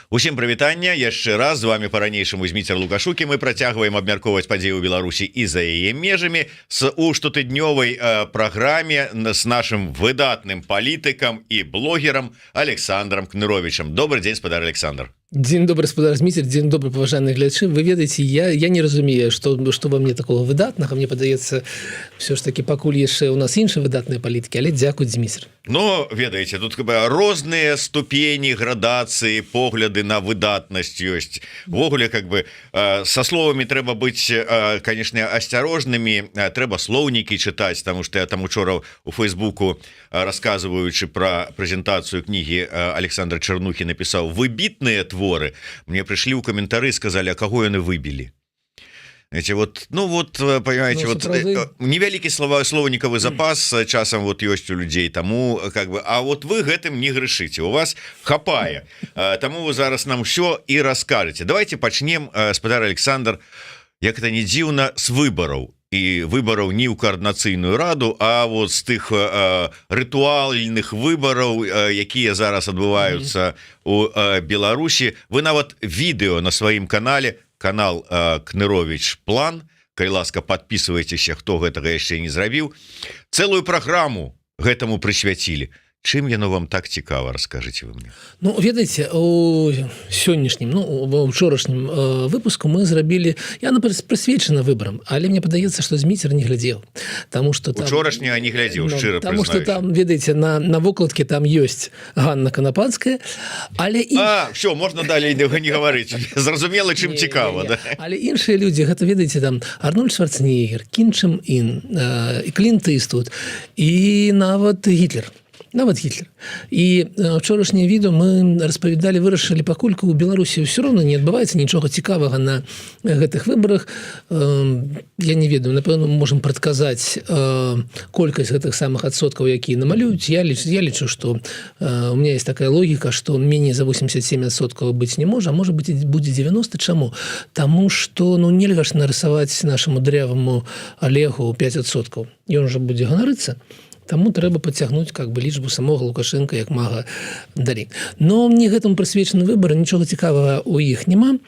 Усім прывітання яшчэ раз з вами по-ранейшаму Зміцер Лукашукі. Мы працягваем абмяркоўваць падзеі ў Беларусі і за яе межамі у штотыднёвай праграме з нашим выдатным палітыкам і блогерам Александром Кныровичем. Добрый день, спадар Александр. День добрый, спадар Зміцер, день добрый, паважаныя гледачы. Вы ведаеце, я не разумею, што во мне такого выдатнага. Мне падаецца, все ж таки пакуль яшчэ у нас іншыя выдатныя палітыкі, але дзякуй, Зміцер. Ну, ведаеце, тут розныя ступені, градацыі, погляды на выдатнасць ёсць. Ввогуле, со словамі трэба быць, конечно, асцярожнымі, трэба слоўнікі чытаць, потому что я там учора у Фейсбуку, рассказываючы про прэзентацыю кнігі Александра Чарнухі, напісаў «Выбітныя творы». Мне прыйшлі ў каментары, сказалі, а каго яны выбілі? Эти понимаете, невялікі словнікавы запас часам ёсць у людзей, таму а вы гэтым не грышыце, у вас хапае, таму вы зараз нам ўсё і раскажаце. Давайте пачнем, спадар Александр, як это не дзіўна, з выбараў. І выбараў не ў каардынацыйную раду, а вот з тых рытуальных выбараў, якія зараз адбываюцца у Беларусі. Вы нават відэо на сваім канале, канал Кнырович План, калі ласка, подписывайтеся, хто гэтага яшчэ не зрабіў, цэлую праграму гэтаму прысвяцілі. Чым яно вам так цікава, раскажыце вы мне? Ну, ведаеце, у сённяшнім, у учорашнім выпуску мы зрабілі, я, например, прысвечана выбарам, але мне падаецца, што Зміцер не глядзеў. Учорашняга не глядзеў, шчыра прызнаюся. Таму што там, ведаеце, на вокладке там ёсць Ганна Канапанская, але... Всё, можна далей не гаварыць. Зразумела, чым цікава, да? Але іншыя людзі, гэта, ведаеце, там Арнольд Шварценеггер, Кім Чен Ін, Клінт Іствуд і нават Гітлер. Нават Гітлер. І вчорашняе відео мы распавядалі, вырашылі, паколькі ў Беларусі ўсё роўна не адбываецца нічога цікавага на гэтых выбарах. Я не ведаю, напэўна, мы можам прадказаць колькасць гэтых самых адсоткаў, якія намалююць. Я лічу, што у меня есть такая логіка, што меней за 87% быць не можа, а можа быць будзе 90. Чаму? Таму што нельга ж нарысаваць нашаму дряваму Олегу 5%. Ён уже будзе ганарыцца. Таму трэба падцягнуць лічбу самога Лукашенка як мага далей. Но мне гэтаму прысвечаны выбары, нічога цікавага ў іх няма.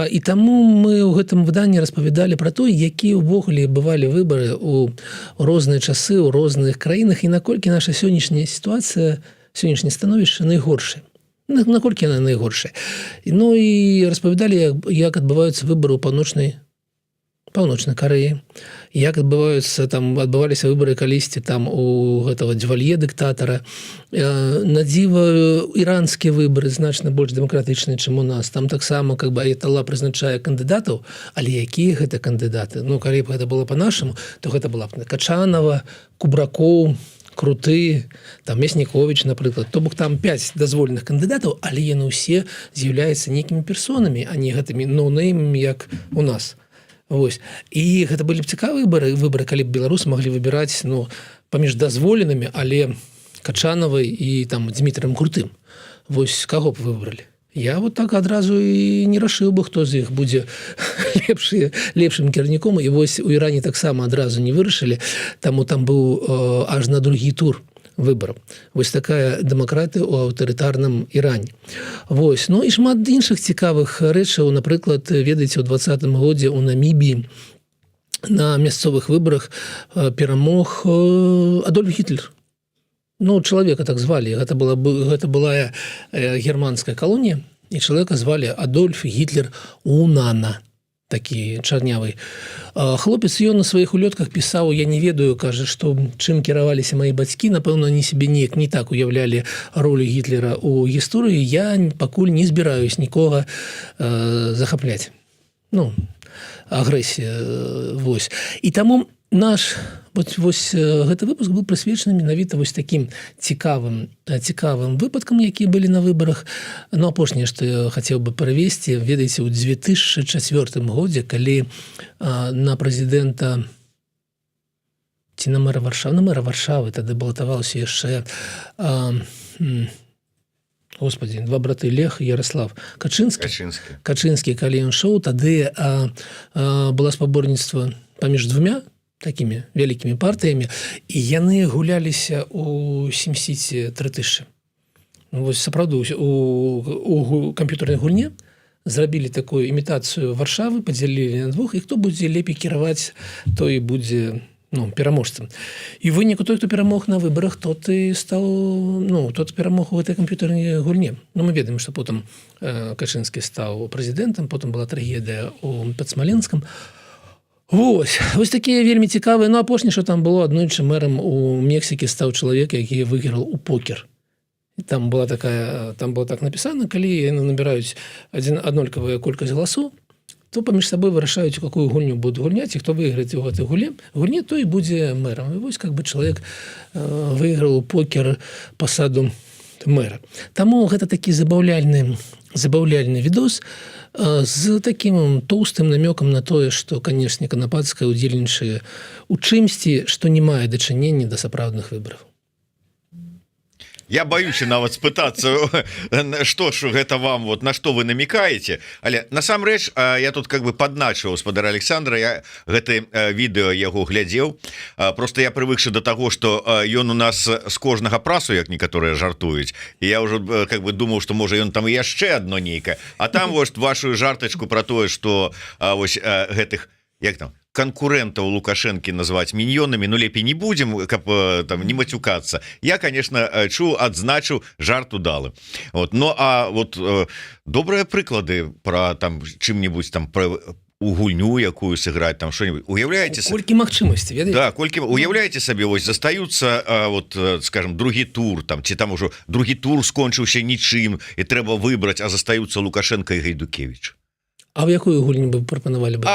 І таму мы ў гэтым выданні распавядалі пра то, якія ўвогуле бывалі выбары ў розныя часы, ў розных краінах, і наколькі наша сённяшняя сітуацыя, сённяшняе становішча найгоршае. Наколькі яна найгоршая. Ну і распавядалі, як адбываюцца выбары ў Паўночнай Карэі, як адбываліся выбары калісьці там у гэтага Дювалье дыктатара. На дзіва, іранскія выбары значна больш дэмакратычныя, чым у нас. Там таксама Аяталла прызначае кандыдатаў, але якія гэта кандыдаты? Калі б гэта было па-нашаму, то гэта была б Качанова, Кубракоў, Круты, там Мясніковіч, напрыклад. То бок там 5 дазволеных кандыдатаў, але яны ўсе з'яўляюцца нейкімі персонамі, а не гэтымі ноунеймамі, як у нас. Вось. І гэта былі б цікавыя выбары, калі б беларусы маглі выбіраць паміж дазволенымі, але Качанавай і там Дмітрыем Крутым. Вось каго б выбралі? Я так адразу і не рашыў бы, хто з іх будзе лепшым кіраўніком. І вось у Іране таксама адразу не вырашылі, таму там быў аж на другі тур выборов. Вось такая дэмакратыя ў аўтарытарным Іране. Вось. І шмат іншых цікавых рэчаў. Напрыклад, ведаеце, у 2020 годзе ў Намібіі на мясцовых выбарах перамог Адольф Гітлер. Чалавека так звалі. Гэта была германская калонія, і чалавека звалі Адольф Гітлер Унана. Такі чарнявы. Хлопец, ён на сваіх улётках пісаў, я не ведаю, кажа, што чым кіраваліся мае бацькі, напэўна, они себе неяк не так уяўлялі ролю Гітлера ў гісторыі, я пакуль не збіраюсь нікога захапляць. Агрэсія. Вось. І таму наш гэты выпуск быў прысвечаны менавіта вось такім цікавым выпадкам, якія былі на выбарах. Апошняе, што я хацеў бы прывесці, ведаеце, у 2004 годзе, калі на прэзідэнта ці на мэра Варшавы тады балатаваўся яшчэ два браты Лех і Ярослав Качынскі, калі ён шоў, тады было спаборніцтва паміж двумя такімі вялікімі партыямі, і яны гуляліся у Сім-Сіці 3000. вось сапраўды у камп'ютарнай гульне зрабілі такую імітацыю Варшавы, падзялілі на двух, і хто будзе лепей кіраваць, той будзе пераможцам. І выніку той, хто перамог на выбарах, тот і стаў, тот перамог у гэтай камп'ютарнай гульне. Мы ведаем, што потым Качынскі стаў прэзідэнтам, потым была трагедыя пад Смаленскам. Вось такія вельмі цікавыя. Апошні, што там было, аднойчы мэрам у Мексікі стаў чалавек, які выйграў у покер. І там было так напісана, калі яны набіраюць аднолькавая колькасць галасоў, то паміж сабой вырашаюць, у какую гульню будуць гульняць, і хто выйграць у гэтай гульне, той будзе мэрам. І вось чалавек выйграў у покер пасаду мэра. Таму гэта такі забаўляльны відос з такім тоўстым намёкам на тое, што, канешне, Канападская удзельнічае у чымсьці, што не мае дачынення да сапраўдных выбараў. Я боюсь нават спытацца, што ж гэта вам, на што вы намекаеце, але насамрэч я тут падначыў спадара Александра, я гэты відэо яго глядзеў, просто я прывыкшы да таго, што ён у нас з кожнага прасу, як некаторыя жартуюць, і я ўжо думаў, што можа ён там яшчэ адно нейкае, а там вашу жартачку пра тое, што гэтых, як там, конкурентаў Лукашэнкі назваць міньёнамі, лепей не будзем, каб там не мацюкацца. Я, конечно, адзначыў жарт удалы. Добрыя прыклады пра там чым-небудзь там пра у гульню якую сыграць, там што-нибудь. Уяўляеце колькі магчымасці, ведаеце? Да, колькі уяўляеце сабе, застаюцца скажем, другі тур там, ці там ужо другі тур скончыўся нічым і трэба выбраць, а застаюцца Лукашенко і Гайдукевич. А в якую гульню бы прапанавалі бы?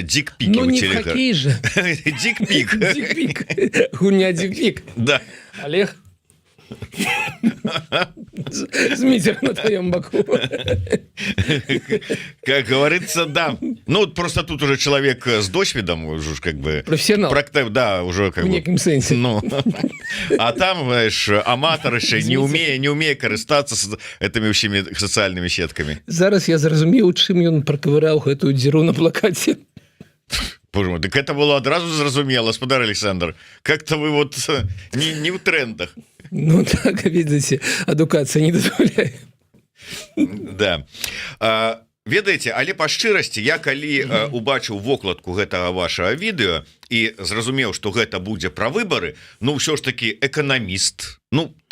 Дик-пик. Не в хоккей же. Дик-пик. Дик-пик. Гульня Дик-пик. Да. Олег? Змитер на твоем боку. Как говорится, да. Просто тут уже человек с досвидом, уже профессионал. Да, уже в неким сенсе. А там, знаешь, аматор еще не умея карыстацца с этими всеми социальными сетками. Зараз я зразумеў, чым ён праковыряў гэтую дзіру на плакаце. Боже мой, так это было одразу зразумело, спадар Александр. Как-то вы не в трендах. Так, видите, адукацыя не дазваляе. Да. Ведаеце, але па шчырасці, я калі убачыў вокладку гэтага вашага відэа і зразумеў, што гэта будзе пра выбары, ўсё ж такі эканаміст,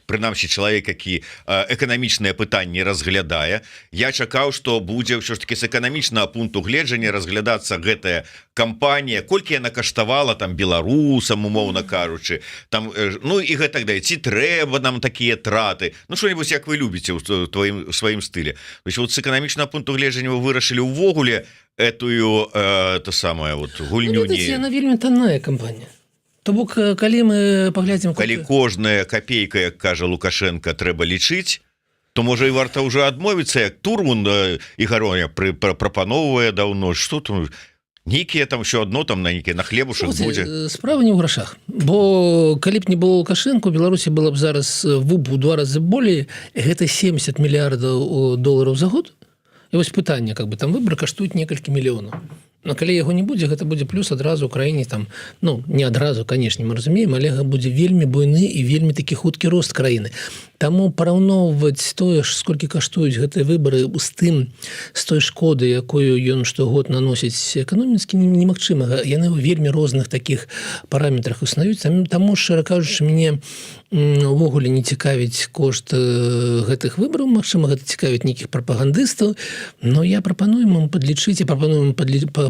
прынамсі чалавек, які эканамічныя пытанні разглядае, я чакаў, што будзе ўсё ж такі з эканамічнага пункту гледжання разглядацца гэтая кампанія, колькі яна каштавала там беларусам, умоўна кажучы, там, і гэтак далей, ці трэба нам такія траты, што-нибудь, як вы любіце ў сваім стылі. З эканамічнага пункту гледжання вы вырашылі ўвогуле этую гульню не... Яна вельмі танная кампанія. То бок, калі мы паглядзім... Калі кожная капейка, як кажа Лукашенко, трэба лічыць, то можа і варта ўжо адмовіцца, як Турман Ігароня прапаноўвае даўно, што там, нейкія там ўсё адно там на хлебушак будзе. Справа не ў грашах, бо калі б не было Лукашенко, у Беларусі было б зараз ВУБ у 2 разы болей, гэта 70 мільярдаў долараў за год. І вось пытанне, там выбары каштуюць некалькі мільёнаў. Калі яго не будзе, гэта будзе плюс адразу краіне там, не адразу, канешне, мы разумеем, але будзе вельмі буйны і вельмі такі хуткі рост краіны. Таму параўноўваць тое, сколькі каштуюць гэтыя выбары з той шкоды, якую ён штогод наносіць эканоміцкі, немагчыма. Яны ў вельмі розных такіх параметрах існуюць. Таму, шчыра кажучы, мяне увогуле не цікавіць кошт гэтых выбараў. Магчыма, гэта цікавіць нейкіх прапагандыстаў, но я прапаную вам падлічыць і прапануем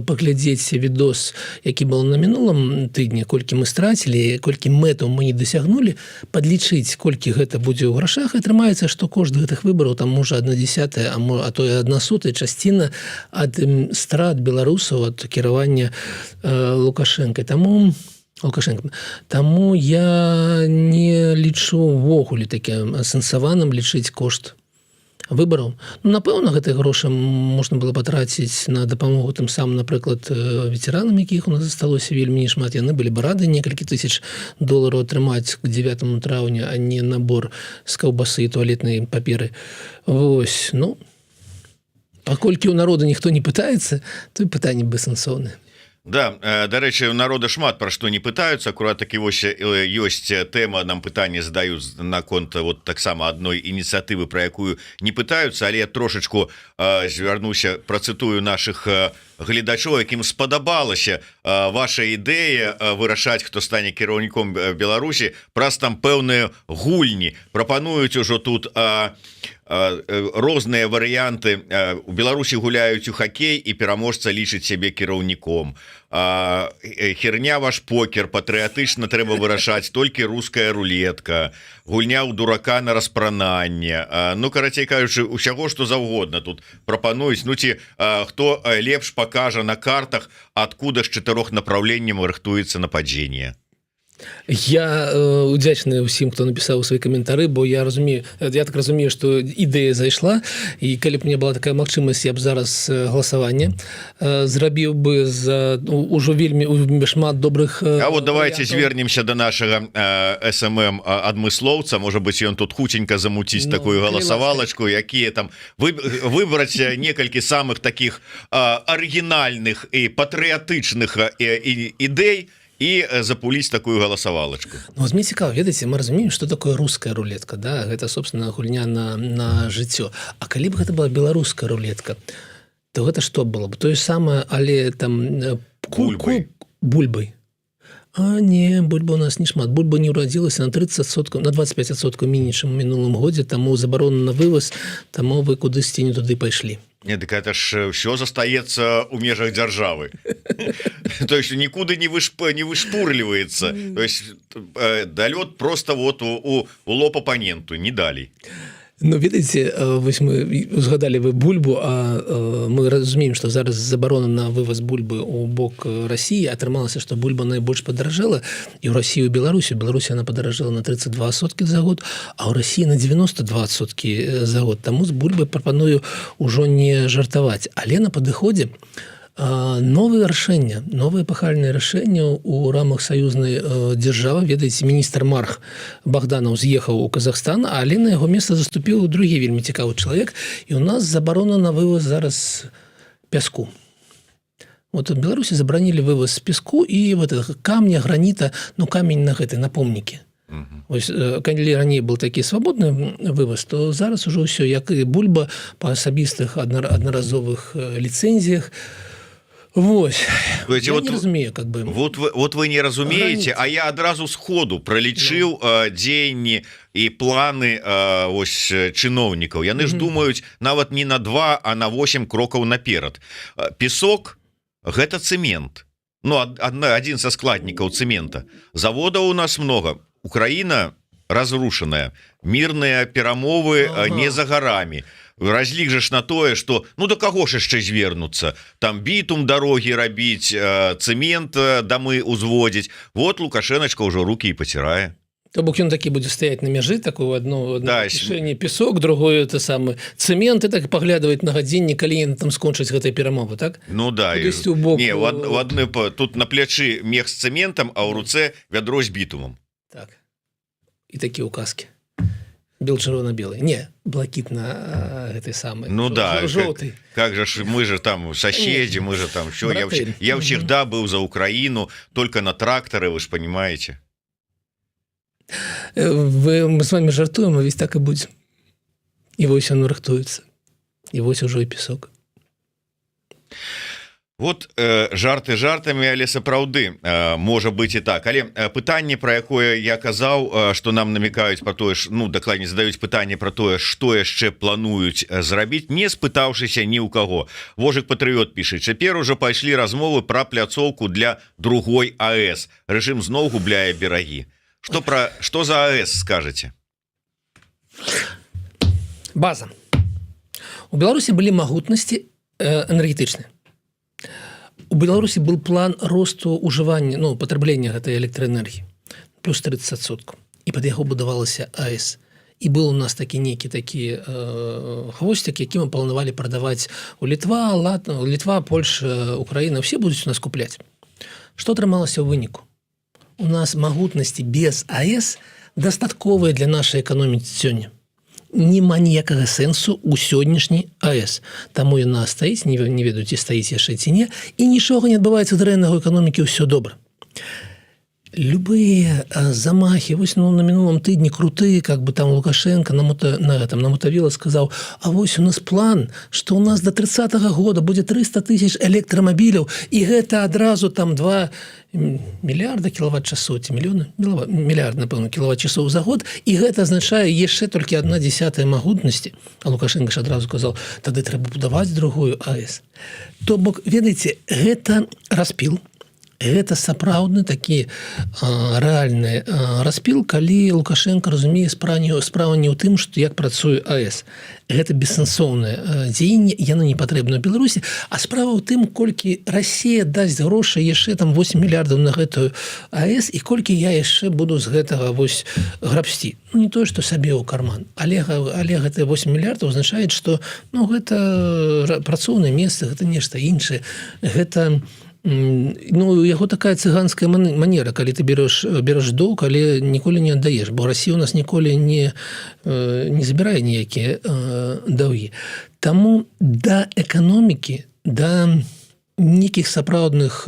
паглядзець відос, які был на мінулым тыдні, колькі мы страцілі, колькі мэтаў мы не дасягнулі, падлічыць, колькі гэта будзе ў грашах, і атрымаецца, што кошт гэтых выбараў там можа 1/10, а то і 1/100 частина ад страт беларусаў, ад кіравання Лукашенко. Таму я не лічу ўвогуле такім сэнсаваным лічыць кошт выбараў. Напэўна, гэтыя грошы можна было патраціць на дапамогу тым самым, напрыклад, ветэранам, якіх у нас засталося вельмі нешмат. Яны былі б рады некалькі тысяч долараў атрымаць к 9 траўня, а не набор з каўбасы і туалетнай паперы. Паколькі ў народа ніхто не пытаецца, то і пытанне бессэнсоўнае. Да, дарэчы, у народа шмат пра што не пытаюцца, акурат такі вось ёсць тэма, нам пытанне задаюць наконт вот таксама адной ініцыятывы, пра якую не пытаюцца, але я трошачку звярнуся, працытую нашых гледачоў, якім спадабалася ваша ідэя вырашаць, хто стане кіраўніком Беларусі праз там пэўныя гульні. Прапануюць ужо тут розныя варыянты. У Беларусі гуляюць у хакей і пераможца лічыць сябе кіраўніком. Херня ваш покер, патрыятычна трэба вырашаць толькі руская рулетка, гульня ў дурака на распрананне. Ну, карацей кажучы, усяго што заўгодна тут прапануюць. Ну ці хто лепш пакажа на картах, адкуда з 4 направленняў рыхтуецца нападзенне. Я удзячны ўсім, хто напісаў свае каментары, бо я так разумею, што ідэя зайшла, і калі б мне была такая магчымасць, я б зараз галасаванне зрабіў бы за ўжо вельмі шмат добрых. А вот давайте звернемся до нашага СММ адмыслоўца, можа быць, ён тут хутенька замуціць такую галасавалачку, якія там выбраць некалькі самых таких арыгінальных і патрыятычных ідэй і запуліць такую галасавалачку. Ну, мне цікава, ведаеце, мы разумеем, што такое руская рулетка, да? Гэта, собственно, гульня на жыццё. А калі б гэта была беларуская рулетка, то гэта што было б? Тое самае, але там бульбай. А не, бульба у нас не шмат. Бульба не ўрадзілася на 30%, на 25% меней, чым у мінулым годзе, таму забарона на вываз, таму вы кудысьці не туды пайшлі. Не, так это ж все застаецца ў межах дзяржавы. То есть нікуды не вышпурліваецца. То есть далёт просто вот у лоб апаненту, не далей. Ну, ведаеце, вось мы згадалі вы бульбу, а мы разумеем, што зараз забарона на вываз бульбы ў бок Расіі, атрымалася, што бульба найбольш падаражэла і ў Расіі, і ў Беларусі. У Беларусі она падаражэла на 32% за год, а ў Расіі на 92% за год. Таму з бульбай прапаную ўжо не жартаваць. Але на падыходзе новые рашэння, новые эпахальныя рашэння ў рамах саюзнай дзяржавы. Ведаеце, міністр Марх Богданов з'ехаў у Казахстан, але на яго месца заступіў другі вельмі цікавы чалавек, і у нас забарона на вываз зараз пяску. Вот в Беларусі забаранілі вываз песку і вот камня, граніта, ну камень на гэты, на помнікі. Ось, калі раней был такі свабодны вываз, то зараз ужо ўсё, як і бульба па асабістых аднаразовых ліцэнзіях. Вось. Я вот, не разумею, как бы. Вот вы не разумеете, а я адразу сходу пролічыў дзеянні і планы ось чыноўнікаў. Яны ж думаюць нават не на 2, а на 8 крокаў наперад. Песок – гэта цэмент. Ну, адзін са складнікаў цэмента. Заводаў у нас много. Украина разрушаная. Мірныя перамовы не за гарамі. Разлік жа ж на тое, што ну да каго ж яшчэ звернуцца, там бітум дарогі рабіць, цэмент дамы узводзіць. Вот Лукашэначка ўжо рукі і пацірае. То бок ён такі будзе стаяць на мяжы, такую одно кішэне песок, другое это самы цэмент, і так паглядваць на гадзіннік, калі яны там скончаць гэтай перамовы, так? Ну да, не, тут на плячы мех з цэментам, а ў руцэ вядро з бітумам. Так. І такі указкі. Бел-чырвона-белый. Не, блакитно этой самой. Ну да, желтый. Как же мы же там соседи, мы же там все. Я всегда был за Украину, только на тракторы, вы же понимаете. Мы с вами жартуем, а ведь так и будет. И вось оно рыхтуется. И вось уже и песок. Вот жарты жартамі, але сапраўды можа быць і так. Але пытанне, пра якое я казаў, што нам намекаюць пра тое, ну дакладней задаюць пытанне пра тое, што яшчэ плануюць зрабіць, не спытаўшыся ні ў каго. Вожык Патрыёт піша: цяпер ужо пайшлі размовы пра пляцоўку для другой АЭС. Рэжым зноў губляе берагі. Што за АЭС скажаце? База. У Беларусі былі магутнасці энергетычныя. У Беларусі был план росту ўжывання, ну, патраблення гэтай электраэнергіі плюс 30%. І пад яго будавалася АЭС. І был у нас нейкі такі хвосцік, які мы планавалі прадаваць у Літва, Польша, Украіна. Все будуць у нас купляць. Што атрымалася ў выніку? У нас магутнасці без АЭС дастатковыя для нашай эканомікі сёння. няма ніякага сэнсу ў сённяшняй АЭС. Таму яна стаіць, не ведаю, ці стаіць яшчэ ці не, і нічога не адбываецца дрэннага ў эканомікі, ўсё добра. Любые замахи, вось на мінулым тыдні крутые, как бы там Лукашенко на Мотавіла сказаў, а вось у нас план, что у нас до 30-го года будзе 300 тысяч электромобиляў, і гэта адразу там 2 мільярда кіловат-часоў, ці мільярд, напэўна, кіловат-часоў за год, і гэта азначае яшчэ толькі 1/10 магутнасці. А Лукашенко ж адразу казаў, тады трэба будаваць другую АЭС. То бок, ведаеце, гэта распіл, гэта сапраўдны такі рэальны распіл, калі Лукашенко разумее справа не ў тым, што як працуе АЭС. Гэта бессэнсоўнае дзеянне, яно не патрэбна ў Беларусі, а справа ў тым, колькі Расія дасць грошы яшчэ там 8 мільярдаў на гэтую АЭС, і колькі я яшчэ буду з гэтага вось грабсці. Ну, не тое, што сабе ў карман, але гэтыя 8 мільярдаў азначаюць, што гэта працоўнае месца, гэта нешта іншае, гэта ну, яго такая цыганская манера, калі ты бераш доўг, але ніколі не аддаеш, бо Расія у нас ніколі не забірае ніякія даўгі. Таму да эканомікі, да нейкіх сапраўдных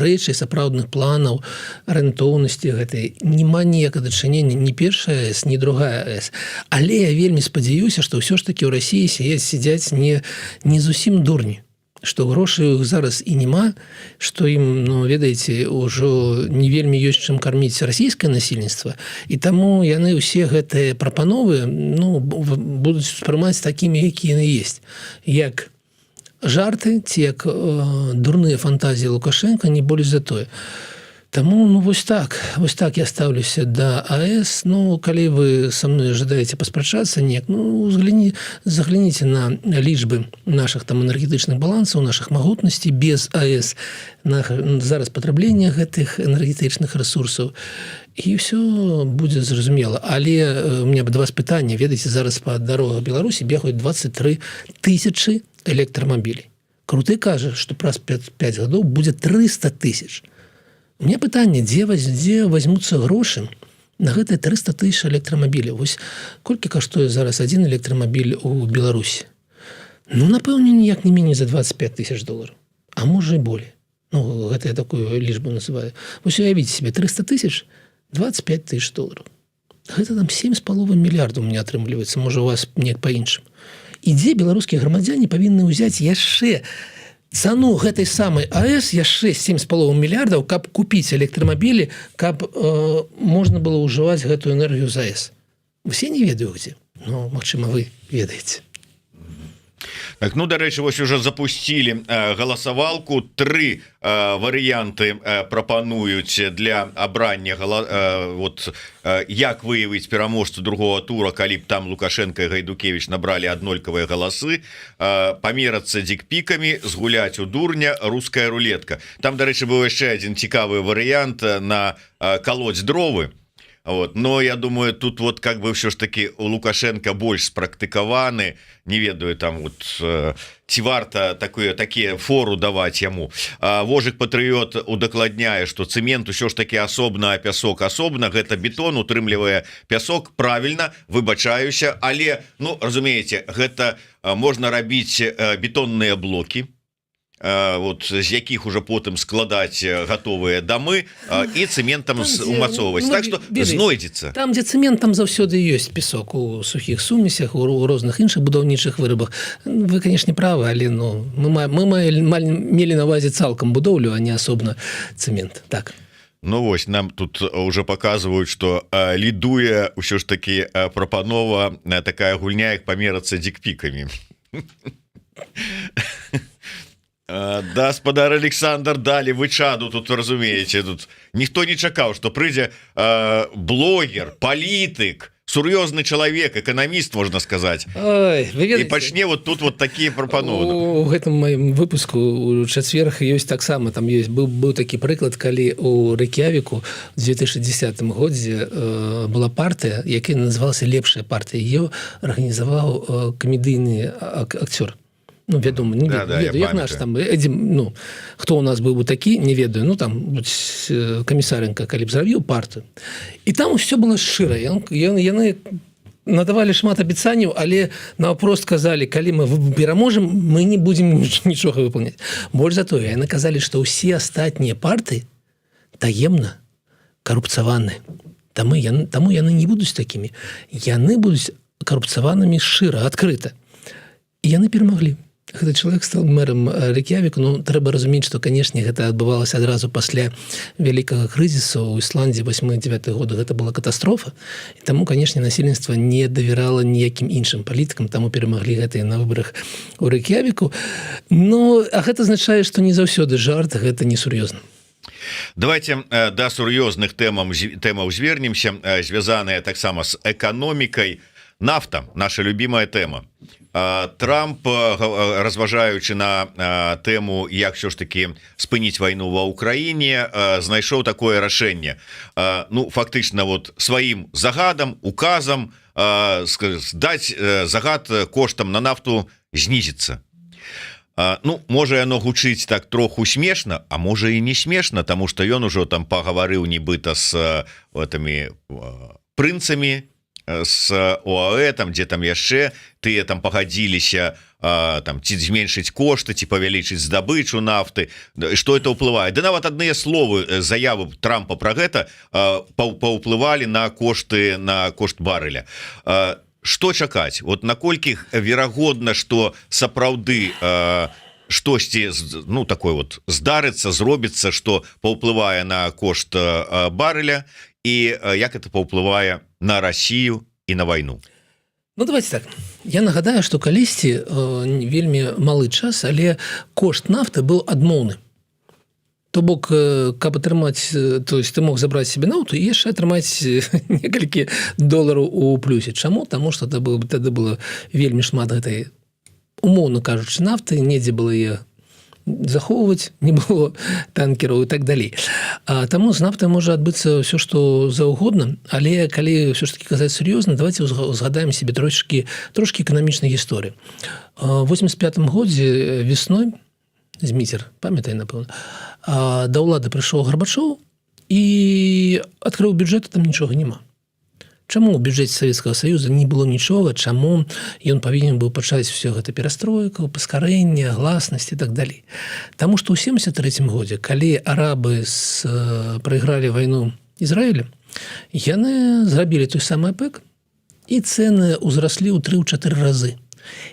рэчай, сапраўдных планаў, арыентоўнасці гэтай няма ніякага дачынення ні першая АЭС, ні другая АЭС. Але я вельмі спадзяюся, што ўсё ж такі ў Расіі сядзяць не зусім дурні, што грошай зараз і няма, што ім, ну, ведаеце, ўжо не вельмі ёсць чым карміць расійскае насельніцтва, і таму яны ўсе гэтыя прапановы, ну, будуць успрымаць такімі, якія яны ёсць. Як жарты, ці як дурныя фантазіі Лукашенка, не больш за тое. Таму, ну, вось так я ставлюся да АЭС. Ну, калі вы са мной жадаеце паспрачацца неяк, ну, загляніце на лічбы нашых там энергетычных балансаў, нашых магутнасцей без АЭС, зараз патраблення гэтых энергетычных ресурсаў, і ўсё будзе зразумела. Але у меня два пытання. Ведаеце, зараз па дарогах Беларусі бегаюць 23 тысячы электрамабілей. Круты кажа, што праз 5 гадоў будзе 300 тысяч. У меня пытанне, дзе возьмуцца грошы на гэтыя 300 тысяч электрамабіляў? Вось колькі каштуе зараз один электрамабіль у Беларусі? Ну, напэўне, ніяк не меней за 25 тысяч долларов. А можа і болей. Ну, гэта я такую лічбу называю. Вось уявіце себе, 300 тысяч, 25 тысяч долларов. Гэта там 7,5 мільярдаў у меня атрымліваецца, можа у вас неяк па-іншым. І дзе беларускія грамадзяне павінны ўзяць яшчэ цану гэтай самай АЭС, яшчэ 7,5 мільярдаў, каб купіць электрамабілі, каб можна было ўжываць гэтую энергію з АЭС. Усе не ведаю дзе. Ну, магчыма, вы ведаеце. Так, ну, дарэчы, вось уже запусцілі галасавалку. 3 варыянты прапануюць для абрання вот як выявіць пераможцу другого тура, калі б там Лукашенко і Гайдукевич набралі аднолькавыя галасы, памерацца дзікпікамі, згуляць у дурня, руская рулетка. Там, дарэчы, быў яшчэ адзін цікавы варыянт на колоць дровы. Вот. Но я думаю, тут вот как бы все ж таки у Лукашенко больш спрактыкаваны, не ведаю там вот ці варта такія фору даваць яму. Вожык Патрыёт удакладняе, што цэмент усё ж таки асобна, а пясок асобна. Гэта бетон утрымлівае пясок, правільна, выбачаюся, але, ну, разумееце, гэта можна рабіць бетонныя блокі, вот з якіх уже потым складаць гатовыя дамы і цэментам умацоўваць. Так што знойдзецца. Там, дзе цэмент, там заўсёды ёсць песок у сухіх сумесях, у розных іншых будаўнічых вырабах. Вы, канешне, правы, але ну, мы мелі на ўвазе цалкам будоўлю, а не асобна цэмент. Так. Ну вось, нам тут уже показваюць, што лідуе ўсё ж такі прапанова такая гульня, як памерацца дзікпікамі. Да, спадар Александр, далі вычаду, тут разумееце, тут ніхто не чакаў, што прыйдзе блогер, палітык, сур'ёзны чалавек, эканаміст, можна сказаць. Ой, вы ведаеце, і пачне вот тут вот такія прапановы. У гэтым маім выпуску у чацверг ёсць таксама, там ёсць быў такі прыклад, калі у Рэк'явіку в 2010 годзе была партыя, якая называлася «Лепшая партыя». Ее арганізаваў камедыйны акцёр. Ну, вядома, не ведаю, як наш там Эдзім, ну, хто у нас быў бы такі, не ведаю, ну, там Камісаренка, калі б зрабіў партыю. І там усё было шчыра. Яны надавалі шмат абяцанняў, але наўпрост казалі, калі мы пераможам, мы не будзем нічога выполняць. Больш за тое, яны казалі, што ўсе астатнія партыі таемна карупцаваныя. Таму яны не будуць такімі. Яны будуць карупцаванымі шчыра, адкрыта. І яны перамаглі. Гэты чалавек стаў мэрам Рэк'явіку. Ну, трэба разумець, што, канешне, гэта адбывалася адразу пасля вялікага крызісу ў Ісландіі 8-9 года. Гэта была катастрофа. І таму, канешне, насельніцтва не давярала ніякім іншым палітыкам, таму перамаглі гэтыя на выбарах у Рэк'явіку. Ну, а гэта азначае, што не заўсёды жарт, гэта несур'ёзна. Давайте да сур'ёзных тэмаў звернемся, звязаныя таксама з эканомікай. Нафта, наша любимая тэма. Трамп, разважаючы на тэму, як ўсё ж таки спыніць вайну ва Ўкраіне, знайшоў такое рашэнне. Ну, фактычна, вот сваім загадам, указам даць загад коштам на нафту знізіцца. Ну, можа, яно гучыць так троху смешна, а можа і не смешна, таму што ён ужо там пагаварыў нібыта з гэтымі прынцамі, с ОАЭ, там, дзе там яшчэ тыя там пагадзіліся там ці зменшыць кошты, ці павялічыць здабычу нафты, што это ўплывае. Да нават адныя словы, заявы Трампа пра гэта паўплывалі на кошт барэля. Што чакаць? Вот наколькі верагодна, што сапраўды штосьці, ну, такое вот здарыцца, зробіцца, што паўплывае на кошт барэля, і як это паўплывае на Россию і на вайну? Ну, давайте так. Я нагадаю, што калісьці вельмі малы час, але кошт нафты быў адмоўны. То бок, каб атрымаць, то есть ты мог забраць себе нафту і яшчэ атрымаць некалькі долараў у плюсе. Чаму? Таму што тады было вельмі шмат гэтай, умоўна кажучы, нафты, недзе было яе захоўваць, не было танкераў і так далей. Таму з нафтай можа адбыцца ўсё, што заўгодна, але калі ўсё ж таки казаць сур'ёзна, давайте узгадаем себе трошки эканамічнай гісторыі. У 85-м годзе весной, Зміцер, памятай, напэўна, да ўлады прыйшоў Гарбачоў і адкрыў бюджэт, там нічога няма. Чаму ў бюджэце Савецкага Саюза не было нічога, чаму ён павінен быў пачаць все гэта перастройка, паскарэнне, гласнасць і так далей. Таму што ў 73-м годзе, калі арабы прайгралі вайну Ізраілю, яны зрабілі той самы ОПЕК, і цэны ўзраслі ў 3-4 разы.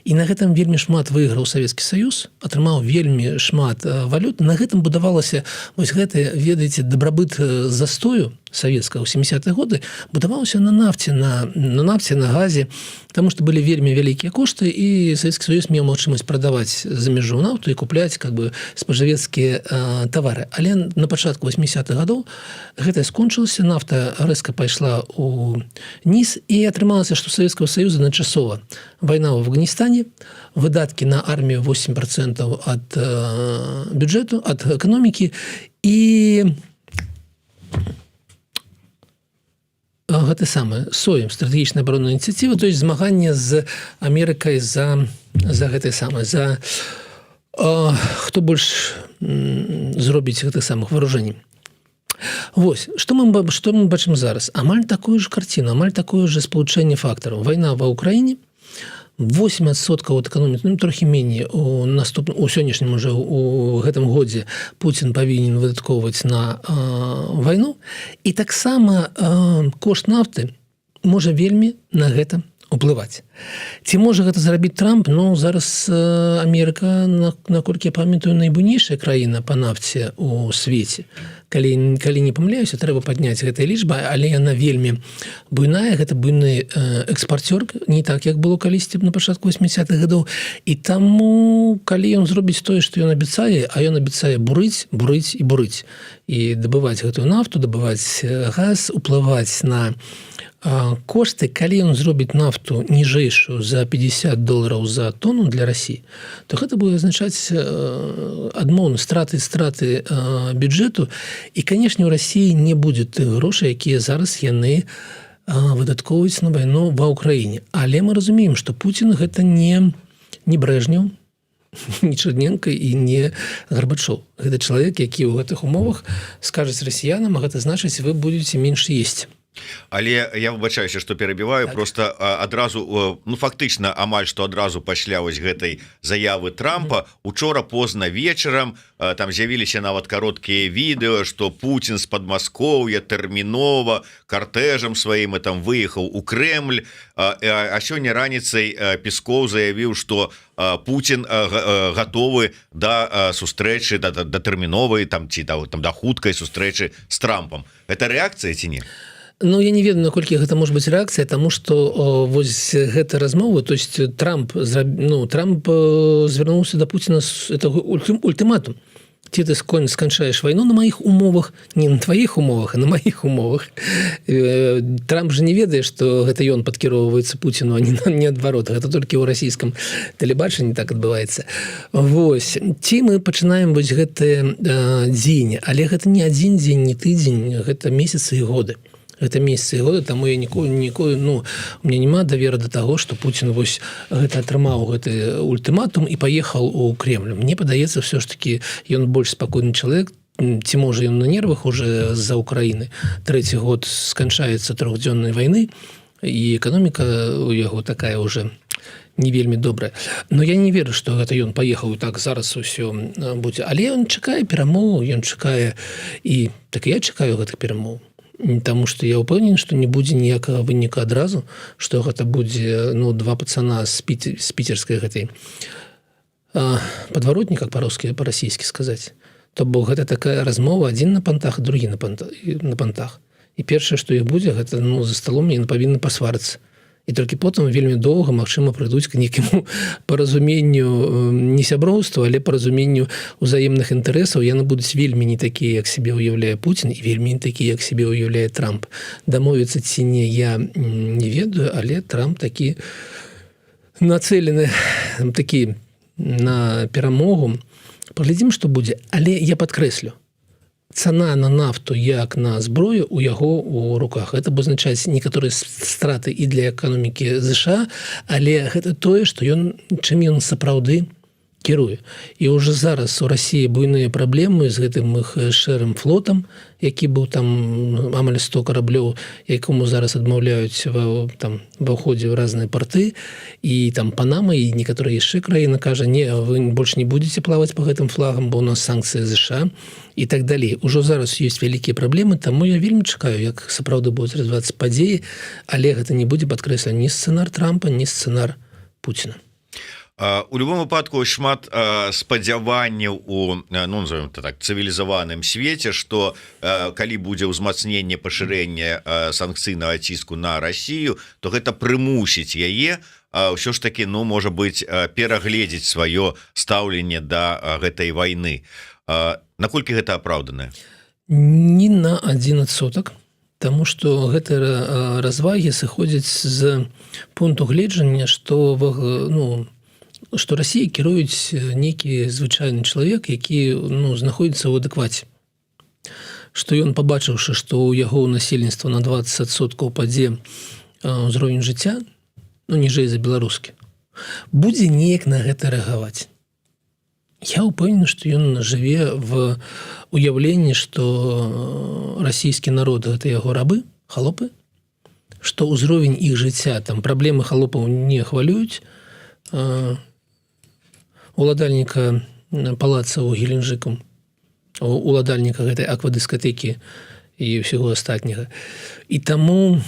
І на гэтым вельмі шмат выйграў Савецкі Саюз, атрымаў вельмі шмат валют. На гэтым будавалася вось гэты, ведаеце, дабрабыт застою савецкага ў 70-е годы будаваўся на нафце, на газе, таму што былі вельмі вялікія кошты, і Савецкі Саюз меў магчымасць прадаваць за мяжу нафту і купляць спажывецкія тавары. Але на пачатку 80-х гадоў гэта скончылася, нафта рэзка пайшла ўніз, і атрымалася, што Савецкага Саюза начасова вайна ў Афганістане, выдаткі на армію 8% ад бюджэту, ад эканомікі, і гэта самае соем стратэгічная абаронная ініцыятыва, то есть змаганне з Амерыкай за гэтае самае, за хто больш зробіць гэтых самых ваоружэнняў. Вось, што мы бачым зараз? Амаль такую ж карціну, амаль такое ж спалучэнне фактараў. Вайна ва Ўкраіне, 8% ад эканомікі, ну, трохі меней у сённяшнім уже у гэтым годзе Пуцін павінен выдаткоўваць на вайну, і таксама кошт нафты можа вельмі на гэта уплываць. Ці можа гэта зрабіць Трамп? Ну, зараз Амерыка, наколькі я памятаю, найбуйнейшая краіна па нафце у свеце. Калі не памыляюся, трэба падняць гэтая лічба, але яна вельмі буйная, гэта буйны экспарцёр, не так, як было калісьці на пачатку 80-х гадоў. І таму, калі ён зробіць тое, што ён абяцае, а ён абяцае бурыць, і дабываць гэтую нафту, дабываць газ, уплываць на кошты, калі ён зробіць нафту ніжэйшую за $50 за тонну для России, то гэта будзе азначаць адмоўна страты бюджэту, і, канешне, у России не будзе тых грошай, якія зараз яны выдаткоўваюць на вайну ва Ўкраіне. Але мы разумеем, што Путін гэта не Брежнев, не Черненко і не Гарбачоў. Гэта чалавек, які ў гэтых умовах скажуць расіянам, а гэта значыць, вы будете менш есці. Але я выбачаюся, што перабіваю, Так. просто адразу ну фактычна амаль што адразу пасля вось гэтай заявы Трампа учора позна вечарам там з'явіліся нават кароткія відэо, што Пуцін з Падмаскоўя тэрмінова картэжам сваім там выехаў у Крэмль, а сёння раніцай Пескоў заявіў, што Пуцін гатовы да сустрэчы да тэрміновай там ці там да хуткай сустрэчы з Трампам. Это рэакцыя ці не? Ну, я не ведаю, наколькі гэта можа быць рэакцыя, таму што вось гэта размова, то есть Трамп звярнуўся да Пуціна з ультыматум. Ці ты сканчаеш вайну на маіх умовах, не на тваіх умовах, а на маіх умовах. Трамп же не ведае, што гэта ён падкіроўваецца Пуціну, а не адварот. Гэта толькі ў расійскім тэлебачанні так адбываецца. Вось. Ці мы пачынаем вось гэты дзень, але гэта не адзін дзень, не тыдзень, гэта месяцы і годы. Гэта месяцы і годы, таму я ніколі ну, у меня няма давера да таго, што Пуцін вось гэта атрымаў гэты ультыматум і паехаў у Кремль. Мне падаецца ўсё ж такі ён больш спакойны чалавек, ці можа ён на нервах уже з-за Украіны. 3-й год сканчаецца 3-дзённай вайны і эканоміка у яго такая уже не вельмі добрая. Но я не веру, што гэта ён паехаў і так зараз усё будзе. Але ён чакае перамоў, ён чакае і так я чакаю гэтых перамоў. Таму што я ўпэўнены, што не будзе ніякага выніка адразу, што гэта будзе ну, два пацана з піцерскай гэтай падваротні, как па-расійскі сказаць. То бок гэта такая размова адзін на пантах, другі на пантах. І першае, што іх будзе, гэта ну, за сталом яны павінны пасварыцца. І толькі потым вельмі доўга, магчыма, прыйдуць к нейкаму паразуменню не сяброўству, але паразуменню ўзаемных інтарэсаў. Яны будуць вельмі не такія, як сябе ўяўляе Пуцін, і вельмі не такія, як сябе ўяўляе Трамп. Дамовіцца ці не, я не ведаю, але Трамп такі нацэлены такі на перамогу. Паглядзім, што будзе. Але я падкрэслю. Цана на нафту як на зброю у яго ў руках. Гэта абазначаць некаторыя страты і для эканомікі ЗША, але гэта тое, што чым ён сапраўды кіруе. І ўжо зараз у Расіі буйныя праблемы з гэтым іх шэрым флотам, які быў там амаль 100 караблёў, якому зараз адмаўляюць ва ўходзе ў разныя парты, і там Панама і некаторыя яшчэ краіны кажа, не, вы больш не будзеце плаваць па гэтым флагам, бо у нас санкцыі ЗША і так далей. Ужо зараз ёсць вялікія праблемы, таму я вельмі чакаю, як сапраўды будуць развівацца падзеі, але гэта не будзе падкрэслена ні сцэнар Трампа, ні сцэнар Пуціна. У любом выпадку шмат спадзяванняў у ну, назовем так цывілізаваным свеце, што калі будзе ўзмацненне пашырэння санкцыйнага ціску на Расію, то гэта прымусіць яе ўсё ж таки ну можа быць перагледзець сваё стаўленне да гэтай вайны. Наколькі гэта апраўданае? Не на 1%. Таму што гэтыя развагі сыходзяць з пункту гледжання, што ну, што Расіяй кіруюць нейкі звычайны чалавек, які ну, знаходзіцца ў адэкваце. Што ён, пабачыўшы, што ў яго насельніцтва на 20% падзе ўзровень жыцця, ну, ніжэй за беларускі, будзе неяк на гэта рэагаваць. Я ўпэўнены, што ён жыве в уяўленні, што расійскі народ – гэта яго рабы, халопы, што ўзровень іх жыцця, там праблемы халопаў не хвалююць, уладальніка палаца ў Геленджыкам, уладальніка гэтай аквадыскатэкі і ўсяго астатняга. І таму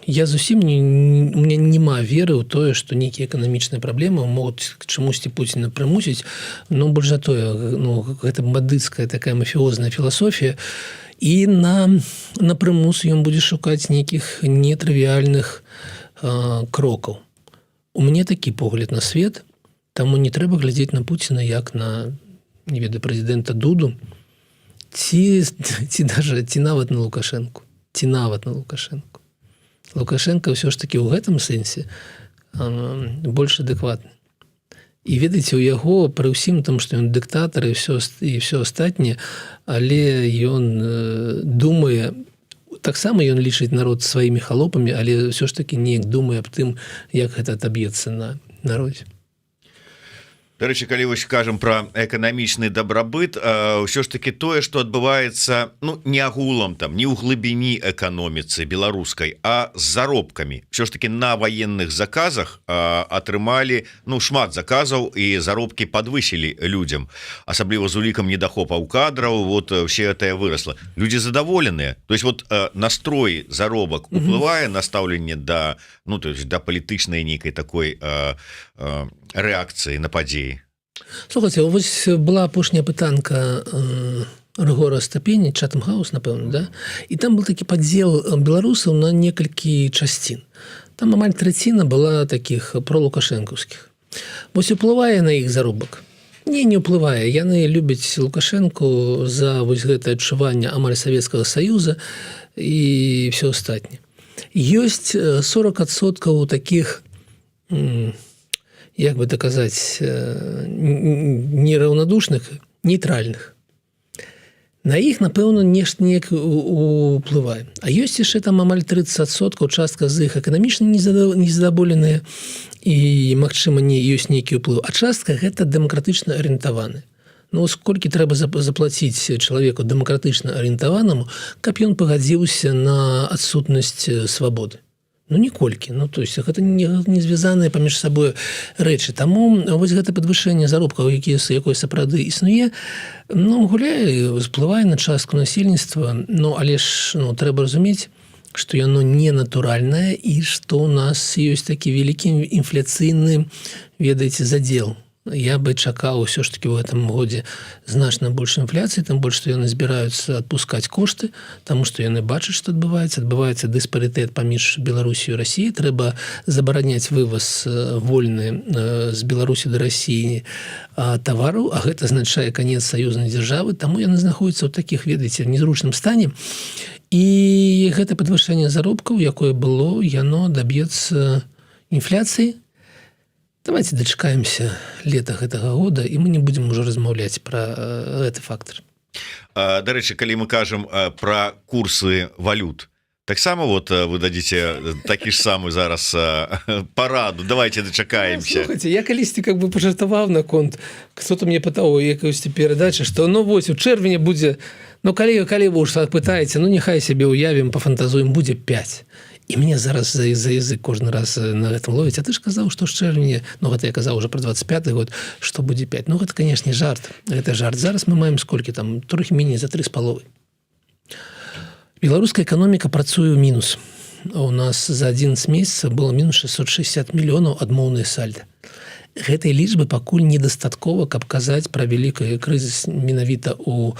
я зусім у меня няма веры ў тое, што нейкія эканамічныя праблемы могуць чамусьці Пуціна прымусіць, но больш за тое, ну, гэта бандыцкая такая мафіозная філасофія, і на прымус ён будзе шукаць нейкіх нетрывіальных крокаў. У мяне такі погляд на свет, таму не трэба глядзець на Пуціна як на, не ведаю, прэзідэнта Дуду, ці нават на Лукашэнку. Лукашенко ўсё ж такі ў гэтым сэнсе больш адэкватны. І ведаеце, у яго пры ўсім там, што ён дыктатар і ўсё астатняе, але ён думае, таксама ён лічыць народ сваімі халопамі, але ўсё ж такі неяк думае аб тым, як гэта адаб'ецца на народзе. Дарэчы, калі вось кажам про эканамічны дабрабыт, ўсё ж таки тое, што адбываецца, ну, не агулам там, не ў глыбіні эканоміцы беларускай, а з заробкамі. Ўсё ж таки на ваенных заказах атрымалі, ну, шмат заказаў і заробкі падвысілі людзям, асабліва з улікам недахопаў кадраў, вот все это выросла. Людзі задаволеныя. То есть вот настрой, заробак уплывае на стаўленне да, ну, то есть да палітычнай нейкай такой рэакцыі на падзеі. Слухайте, вось была апошняя пытанка Рыгора Астапені, Chatham House, напэўна, да? І там был такі падзел беларусаў на некалькі часцін. Там амаль траціна была такіх пролукашэнкаўскіх. Вось уплывае на іх заробак? Не уплывае. Яны любяць Лукашэнку за вось гэтае адчуванне амаль Савецкага Саюза і все астатняе. Ёсць 40% такіх, як бы доказаць, нераўнадушных, нейтральных. На іх, напэўна, нешта неяк уплывае. А ёсць яшчэ там амаль 30%, частка з іх эканамічна незадаволеныя і, магчыма, не ёсць нейкі ўплыў. А частка гэта дэмакратычна арыентаваны. Ну, сколькі трэба заплаціць чалавеку дэмакратычна арыентаванаму, каб ён пагадзіўся на адсутнасць свабоды? Ну, ніколькі. Ну, то есть гэта не звязаныя паміж сабой рэчы. Таму вось гэта падвышэнне заробкаў, якое сапраўды існуе, ну, гуляе, уплывае на частку насельніцтва, ну, але ж, ну, трэба разумець, што яно не натуральнае і што ў нас ёсць такі вялікі інфляцыйны, ведаеце, задзел. Я бы чакаў ўсё ж таки ў гэтым годзе значна больш інфляцыі, тым больш, што яны збіраюцца адпускаць кошты, таму што яны бачаць, што адбываецца дыспарытэт паміж Беларусію і Расіяй. Трэба забараняць вываз вольны з Беларусі да Расіі тавараў, а гэта азначае канец саюзнай дзяржавы, таму яны знаходзяцца ў такіх, ведаеце, незручным стане. І гэта падвышэнне заробкаў, якое было, яно даб'ецца інфляцыі. Давайте дачакаемся лета гэтага года, і мы не будзем ужо размаўляць пра гэты фактор. Дарэчы, калі мы кажам пра курсы валют, таксама вот вы дадзіце такі ж самы зараз параду. Давайте дачакаемся. Слухайте, я калісьці как бы пажартаваў наконт, кто-то мне пытаў у якасці перадачы, што ну вось у чэрвені будзе, ну калі вы ўж пытаеце, ну няхай сябе уявім, пафантазуем, будзе 5. І мне зараз за язык кожны раз на гэтым ловіць. А ты ж казаў, што з чэрвеня, ну гэта я казаў уже про 25-й год, што будзе 5. Ну гэта, канешне, жарт. Гэта жарт. Зараз мы маем сколькі там, трохі меней за 3,5. Беларуская эканоміка працуе ў мінус. У нас за 11 месяцаў было мінус 660 мільёнаў адмоўныя сальда. Гэтай лічбы пакуль недастаткова, каб казаць пра вялікі крызіс менавіта у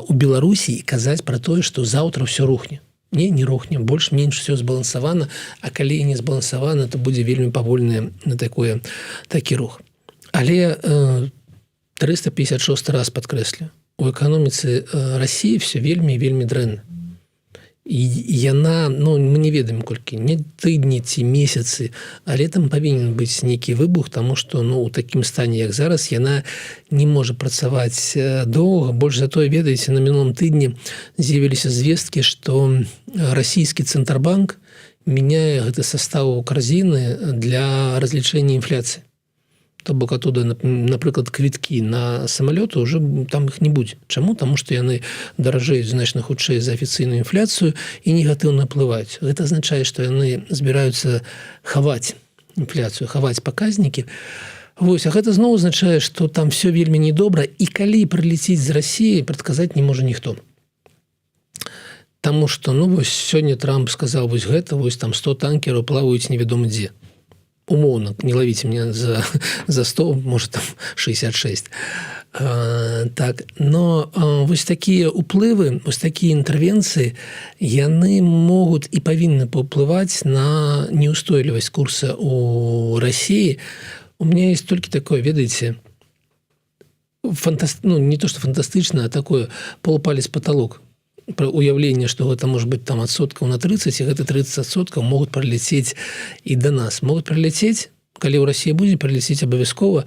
Беларусі і казаць пра тое, што заўтра ўсё рухне. Не рухне, больш-менш все збалансавана, а калі не збалансавана, то будзе вельмі павольны такі рух. Але 356 раз падкрэслю, у эканоміцы Расіі все вельмі дрэнна. І яна, ну, мы не ведаем колькі, не тыдні ці месяцы, але там павінен быць нейкі выбух, таму што, ну, у такім стане, як зараз, яна не можа працаваць доўга. Больш за тое, ведаеце, на мінулым тыдні з'явіліся звесткі, што расійскі Цэнтрбанк мяняе гэты састаў карзіны для разлічэння інфляцыі. То бок оттуда, напрыклад, квіткі на самалёты уже там іх не будзе. Чаму? Таму што яны даражэюць значна хутчэй за афіцыйную інфляцыю і негатыўна ўплываюць. Гэта азначае, што яны збіраюцца хаваць інфляцыю, хаваць паказнікі. Вось, а гэта зноў азначае, што там все вельмі недобра, і калі прылеціць з Расіі, прадказаць не можа ніхто. Таму што, ну, вось сёння Трамп сказаў вось гэта, вось там 100 танкераў плаваюць невядома дзе. Умоўна, не лавіце мне за 100, может там 66. Так, но вось такія уплывы, вось такія інтэрвенцыі, яны могуць і павінны паўплываць на неустойлівасць курса у Расіі. У меня есть толькі такое, ведаеце, ну, не то, что фантастычна, а такое полупалец потолок. Про уяўленне, што гэта можа быць там адсоткаў на 30, і гэта 30% могуць прыляцець і да нас. Могуць прыляцець, калі ў Расіі будзе прыляцець абавязкова,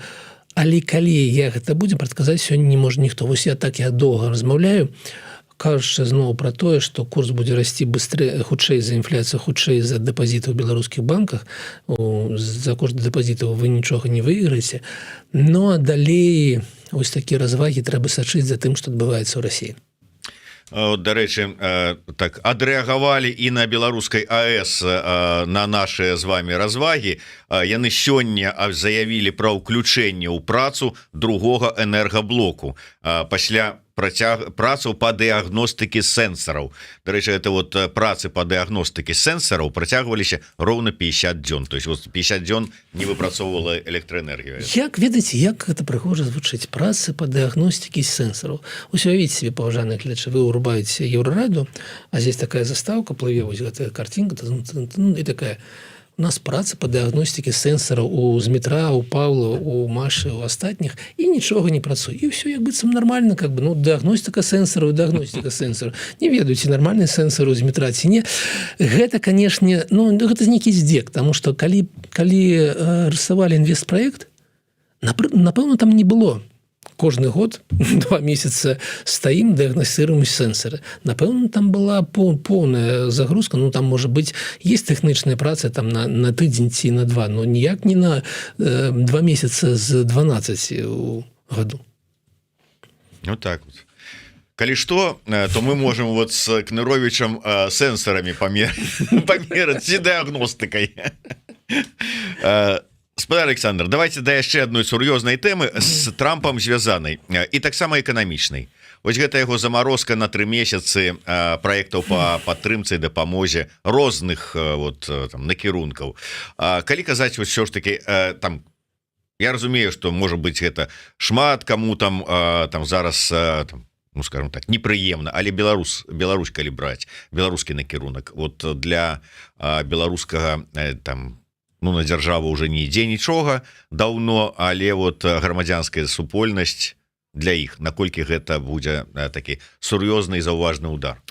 але калі як гэта будзе, прадказаць сёння не можа ніхто. Вось я так доўга размаўляю, кажучы зноў пра тое, што курс будзе расці хутчэй за інфляцыю, хутчэй за дэпазіты ў беларускіх банках, за кошт дэпазітаў вы нічога не выйграеце, но далей вось такія развагі трэба сачыць за тым, што адбываецца ў Расіі. Дарэчы, так адрэагавалі і на беларускай АЭС на нашыя з вами развагі. Яны сёння заявілі пра ўключэнне ў працу другога энергаблоку пасля працаў па дыягностыкі сэнсараў. Дарэчы, это вот працы па дыягностыкі сэнсараў працягваліся роўна 50 дзён. То есть вот 50 дзён не выпрацоўвала электраэнергію. Як ведаеце, як гэта прыгожа звучыць, працы па дыягностыкі сэнсараў. Уявіце себе, паважаныя гледачы, вы ўрубаеце Еўрараду, а здесь такая заставка, плыве вось гэтая картинка, і такая: у нас праца па дыягностыкі сэнсараў у Змітра, у Павла, у Машы, у астатніх, і нічога не працуе. І ўсё як быццам нармальна, как бы, ну, дыягностыка сэнсараў, дыягностыка сэнсараў. Не ведаю, ці нармальны сэнсар у Змітра, ці не. Гэта, канешне, ну, гэта нейкі здзек, таму што калі рысавалі інвестпраект, напэўна, там не было кожны год 2 месяца стаім, дыягнастыруем сэнсары. Напэўна, там была поўная загрузка, ну, там, можа быць, есть тэхнічная праца там на тыдзень ці на 2, но ніяк не на 2 месяца з 12 у году. Ну так вот. Калі што, то мы можем вот с Кныровичем сэнсарамі памераць ці дыягностыкай. Господа Александр, давайте да яшчэ адной сур'ёзнай тэмы з Трампам звязанай і таксама эканамічнай. Вось гэта яго замарозка на 3 месяцы праектаў па падтрымцы і дапамозе розных вот там накірункаў. Калі казаць вот ўсё ж таки там, я разумею, што можа быць гэта шмат каму там зараз там, ну скажем так, непрыемна, але Беларусь калі браць беларускі накірунак, вот для беларускага там, ну, на дзяржаву уже не ідзе нічога даўно, але вот грамадзянская супольнасць для іх, наколькі гэта будзе такі сур'ёзны і заўважны удар.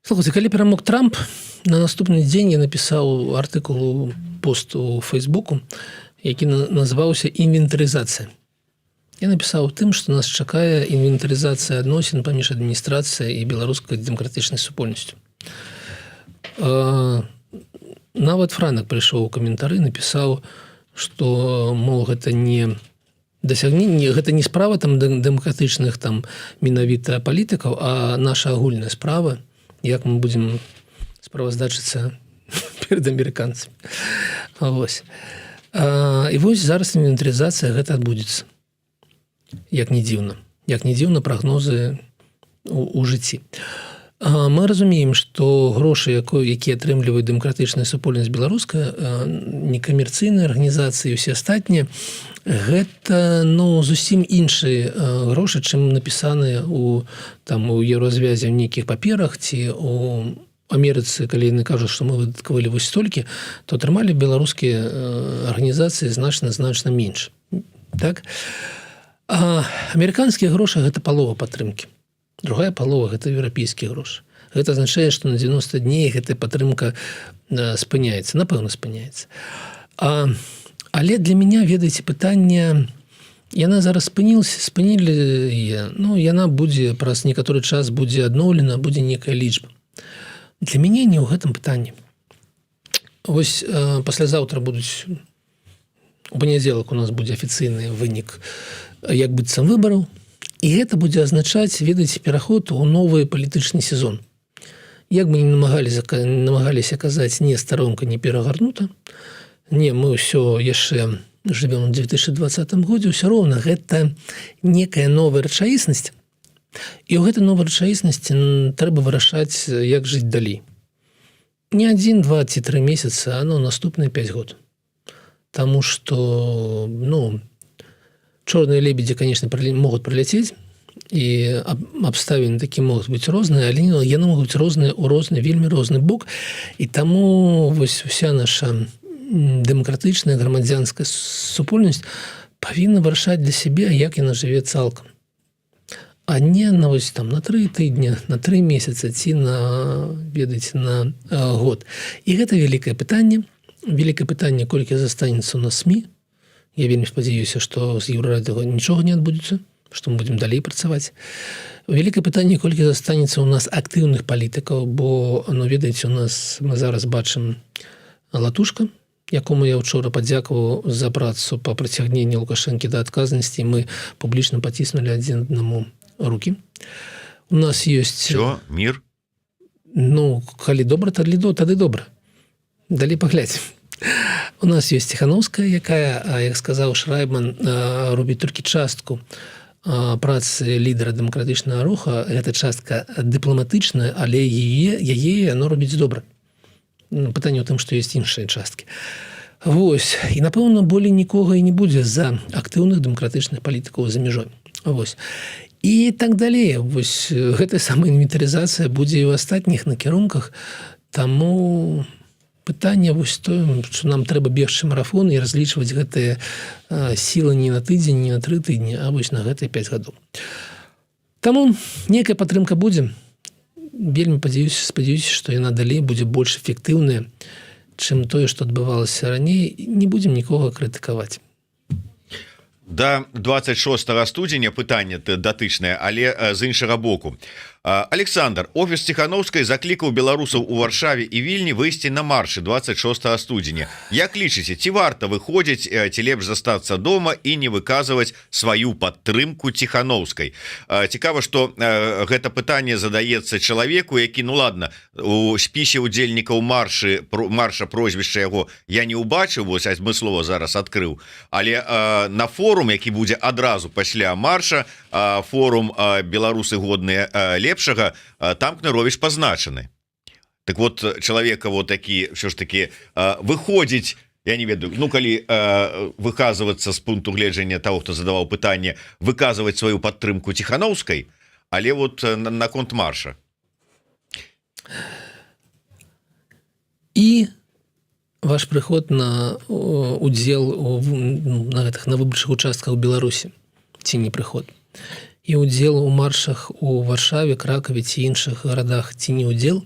Слухайте, калі перамог Трамп, на наступны дзень я напісаў артыкул, пост у Фейсбуку, які называўся «Інвентарызацыя». Я напісаў тым, што нас чакае інвентарызацыя адносін паміж адміністрацыяй і беларускай дэмакратычнай супольнасцю. Нават Франак прыйшоў у каментары, напісаў, што, мол, гэта не дасягненне, гэта не справа там дэмакратычных там менавіта палітыкаў, а наша агульная справа, як мы будзем справаздачыцца перад амерыканцамі. Вось. І вось зараз інвентарызацыя гэта адбудзецца. Як не дзіўна, прагнозы у жыцці. Мы разумеем, што грошы, якія атрымліваюць дэмакратычная супольнасць беларуская, некамерцыйныя арганізацыі і ўсе астатнія, гэта, ну, зусім іншыя грошы, чым напісаныя у еўразвязе ў нейкіх паперах ці у Амерыцы, калі яны кажуць, што мы выдаткавалі вось столькі, то атрымалі беларускія арганізацыі значна менш. Так? А амерыканскія грошы – гэта палова падтрымкі. Другая палова – гэта еўрапейскія грошы. Гэта азначае, што на 90 дней гэтая падтрымка спыняецца, напэўна, спыняецца. Але для мяне, ведаеце, пытанне, яна зараз спынілі яе, ну, яна будзе, праз некаторы час будзе адноўлена, будзе некая лічба. Для мяне не ў гэтым пытанні. Вось паслязаўтра будуць, у панядзелак у нас будзе афіцыйны вынік як быццам выбараў, і гэта будзе азначаць, ведаеце, пераход у новы палітычны сезон. Як бы не намагаліся казаць, не старонка не перагарнута, не, мы ўсё яшчэ жывём у 2020 годзе, ўсё роўна гэта некая новая рэчаіснасць, і ў гэтай новай рэчаіснасці трэба вырашаць, як жыць далей. Не 1, 2 ці 3 месяцы, а наступныя 5 год. Таму што, ну, чорныя лебедзі, конечно, могуць прыляцець, і абставіны такі могуць быць розныя, але яны могуць быць розныя ў розны, вельмі розны бок, і таму вось уся наша дэмакратычная грамадзянская супольнасць павінна вырашаць для сябе, як яна жыве цалкам. А не на вось там на 3 тыдні, на 3 месяцы ці на, ведаеце, на год. І гэта вялікае пытанне, колькі застанецца у нас СМІ. Я вельмі спадзяюся, што з Еўрарадыо нічога не адбудзецца, што мы будзем далей працаваць. Вялікае пытанне, колькі застанецца ў нас актыўных палітыкаў, бо, ведаеце, у нас мы зараз бачым Латушка, якому я учора падзякаваў за працу па прыцягненні Лукашэнкі да адказнасці. Мы публічна паціснулі адзін аднаму рукі. У нас ёсць... Всё, мир? Калі добра, тады добра. Далей паглядзім. У нас ёсць Ціханаўская, якая, як сказаў Шрайбман, робіць толькі частку працы лідара дэмакратычнага руха. Гэта частка дыпламатычная, але яе яно робіць добра. Пытанне ў тым, што ёсць іншыя часткі. Вось. І, напэўна, болей нікога і не будзе за актыўных дэмакратычных палітыкаў за мяжой. Вось. І так далей. Вось гэтая самая інвентарызацыя будзе і ў астатніх накірунках. Таму пытанне вось тое, што нам трэба бегчы марафон і разлічваць гэтыя сілы не на тыдзень, не на 3 тыдні, а вось на гэтыя 5 гадоў. Таму нейкая падтрымка будзе. Вельмі спадзяюся, што яна далей будзе больш эфектыўная, чым тое, што адбывалася раней. Не будзем нікога крытыкаваць. Да 26 студзеня пытанне датычнае, але з іншага боку. Александр, офіс Ціханаўскай заклікаў беларусаў у Варшаве і Вільні выйсці на маршы 26 студзеня. Як лічыце, ці варта выходзіць, ці лепш застацца дома і не выказваць сваю падтрымку Ціханаўскай? Цікава, што гэта пытанне задаецца чалавеку, які, ладно, у спісе удзельнікаў марша прозвішча яго я не ўбачыў, вось адмыслова зараз адкрыў, але на форум, які будзе адразу пасля марша, форум «Беларусы годныя лепшага», там Кныровіч пазначаны. Так вот, чалавека вот такі, ўсё ж такі, выходзіць, я не ведаю, калі выказвацца з пункту гледжання таго, хто задаваў пытанне, выказваць сваю падтрымку Ціханаўскай, але вот наконт марша. І ваш прыход на удзел на выбарчых участках у Беларусі, ці не прыход, і удзел у маршах у Варшаве, Кракаве ці іншых гарадах, ці не удзел.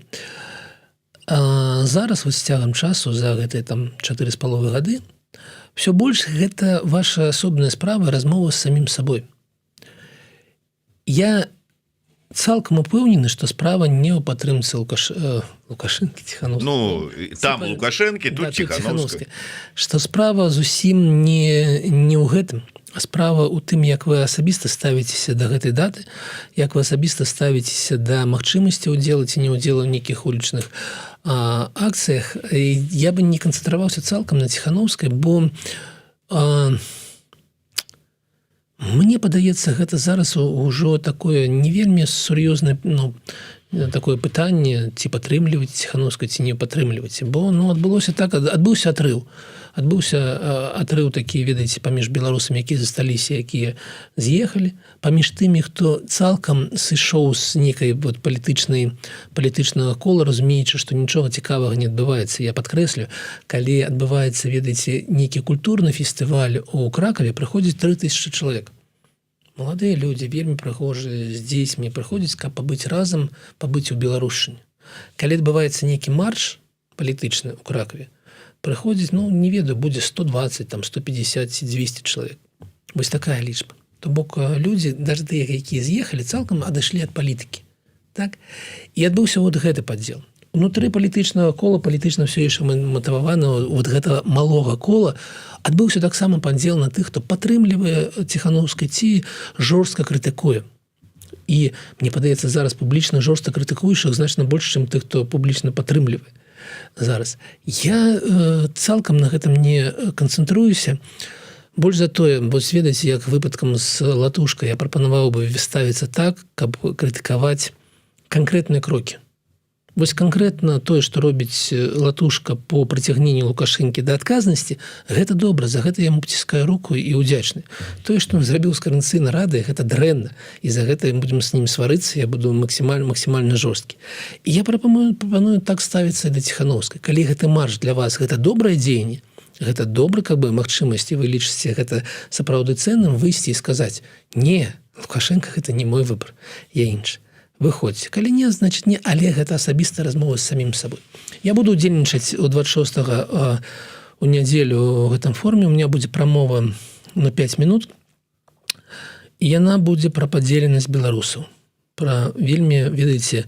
Зараз вось з цягам часу за гэтыя 4,5 гады ўсё больш гэта ваша асобная справа, размова з самім сабой. Я цалкам упэўнены, што справа не ў падтрымцы Лукашэнкі, Ціханаўскай. Там Лукашэнкі, тут Ціханаўскай. Што справа зусім не ў гэтым. Справа ў тым, як вы асабіста ставіцеся да гэтай даты, як вы асабіста ставіцеся да магчымасці ўдзелу ці не ўдзелу ў нейкіх улічных акцыях. Я бы не канцэнтраваўся цалкам на Ціханаўскай, бо мне падаецца, гэта зараз ужо такое не вельмі сур'ёзнае, такое пытанне, ці падтрымліваць Ціханаўскай, ці не падтрымліваць. Бо адбылося так, адбыўся атрыў. Адбыўся атрыў такі, ведаеце, паміж беларусамі, якія засталіся, якія з'ехалі, паміж тымі, хто цалкам сышоў з нейкай палітычнага кола, разумеючы, што нічога цікавага не адбываецца. Я падкрэслю, калі адбываецца, ведаеце, нейкі культурны фестываль у Кракаве, прыходзіць 3000 чалавек. Маладыя людзі, вельмі прыгожыя, з дзецьмі, прыходзяць, каб пабыць разам, пабыць у Беларушчыне. Калі адбываецца нейкі марш палітычны ў Кракаве, прыходзіць, не ведаю, будзе 120, 150 ці 200 чалавек. Вось такая лічба. То бок людзі, даже тыя, якія з'ехалі, цалкам адышлі ад палітыкі. Так? І адбыўся вот гэты падзел. Унутры палітычнага кола, палітычна ўсё яшчэ матаванага вот гэтага малога кола, адбыўся таксама падзел на тых, хто падтрымлівае Ціханаўскай ці жорстка крытыкуе. І мне падаецца, зараз публічна жорстка крытыкуючых значна больш, чым тых, хто публічна падтрымлівае. Зараз. Я цалкам на гэтым не канцэнтруюся. Больш за тое, вось ведаеце, як выпадкам з Латушкай, я прапанаваў бы ставіцца так, каб крытыкаваць канкрэтныя крокі. Вось канкрэтна тое, што робіць Латушка по прыцягненню Лукашэнкі да адказнасці, гэта добра, за гэта я яму паціскаю руку і ўдзячны. Тое, што зрабіў з Карэнцыйнай Рады, гэта дрэнна, і за гэта будзем з ним сварыцца, я буду максімальна жорсткі. І я прапаную так ставіцца да Ціханаўскай. Калі гэты марш для вас, гэта добрае дзеянне, гэта добра, магчымасць, і вы лічыце гэта сапраўды цэнным, выйсці і сказаць: не, Лукашенко гэта не мой выбор, я іншы. Выходзьце. Калі не, значит не, але гэта асабістая размова з самім сабой. Я буду удзельнічаць у 26-го у нядзелю ў гэтым форуме. У меня будзе прамова на 5 минут. і яна будзе пра падзеленасць беларусаў, пра вельмі, ведаеце,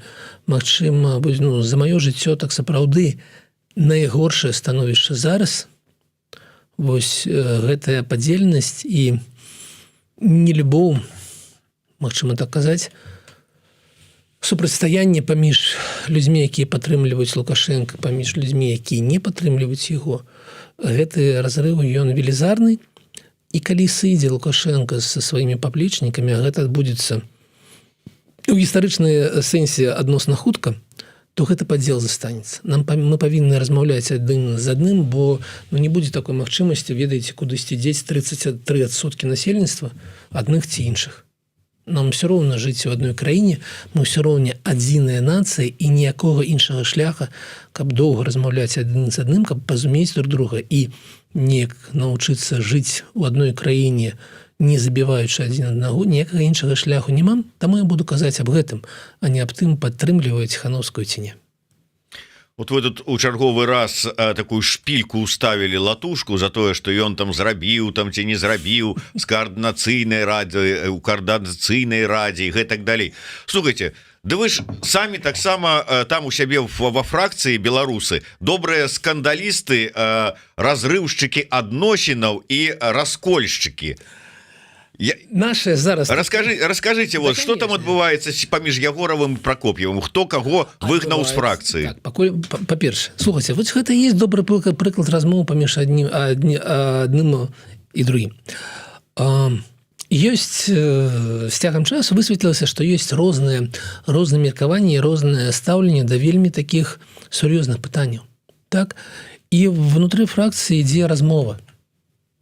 магчыма, ну, за маё жыццё так сапраўды найгоршае становішча зараз, вось гэтая падзеленасць і нелюбоў, магчыма так казаць, супрацьстаянне паміж людзьмі, якія падтрымліваюць Лукашенка, паміж людзьмі, якія не падтрымліваюць яго, гэты разрыў ён велізарны, і калі сыдзе Лукашенка са сваімі паплечнікамі, гэта адбудзецца у гістарычнай сэнсе адносна хутка, то гэта падзел застанецца. Мы павінны размаўляць адзін з адным, бо не будзе такой магчымасці, ведаеце, кудысьці дзець 33% насельніцтва адных ці іншых. Нам все роўна жыць у адной краіне, мы все роўна адзіная нацыя і ніякога іншага шляха, каб доўга размаўляць адзін з адным, каб пазумець друг друга і неяк навучыцца жыць у адной краіне, не забіваючы адзін аднаго, ніякага іншага шляху няма, таму я буду казаць аб гэтым, а не аб тым, падтрымліваюць хановскую ці не. Вот вы тут у чарговы раз такую шпільку уставілі Латушку за тое, што ён там зрабіў там ці не зрабіў з каардынацыйнай радзе, у каардынацыйнай радзе і гэтак далей. Слухайте, да вы ж самі таксама там у сябе ва фракцыі беларусы добрыя скандалісты, разрыўшчыкі адносінаў і раскольшчыкі. Наши зараз... Расскажите, вот, что там адбываецца паміж Ягоравым і Прокоп'евым, хто каго выгнаў з фракцыі? Так, па-перше, слухайте, вот гэта есть добры прыклад размоў паміж адным і другім. Ёсць, з цягам часу высветлілася, што ёсць розныя меркаванні, рознае стаўленне да вельмі такіх сур'ёзных пытанняў. Так? І внутры фракцыі ідзе размова.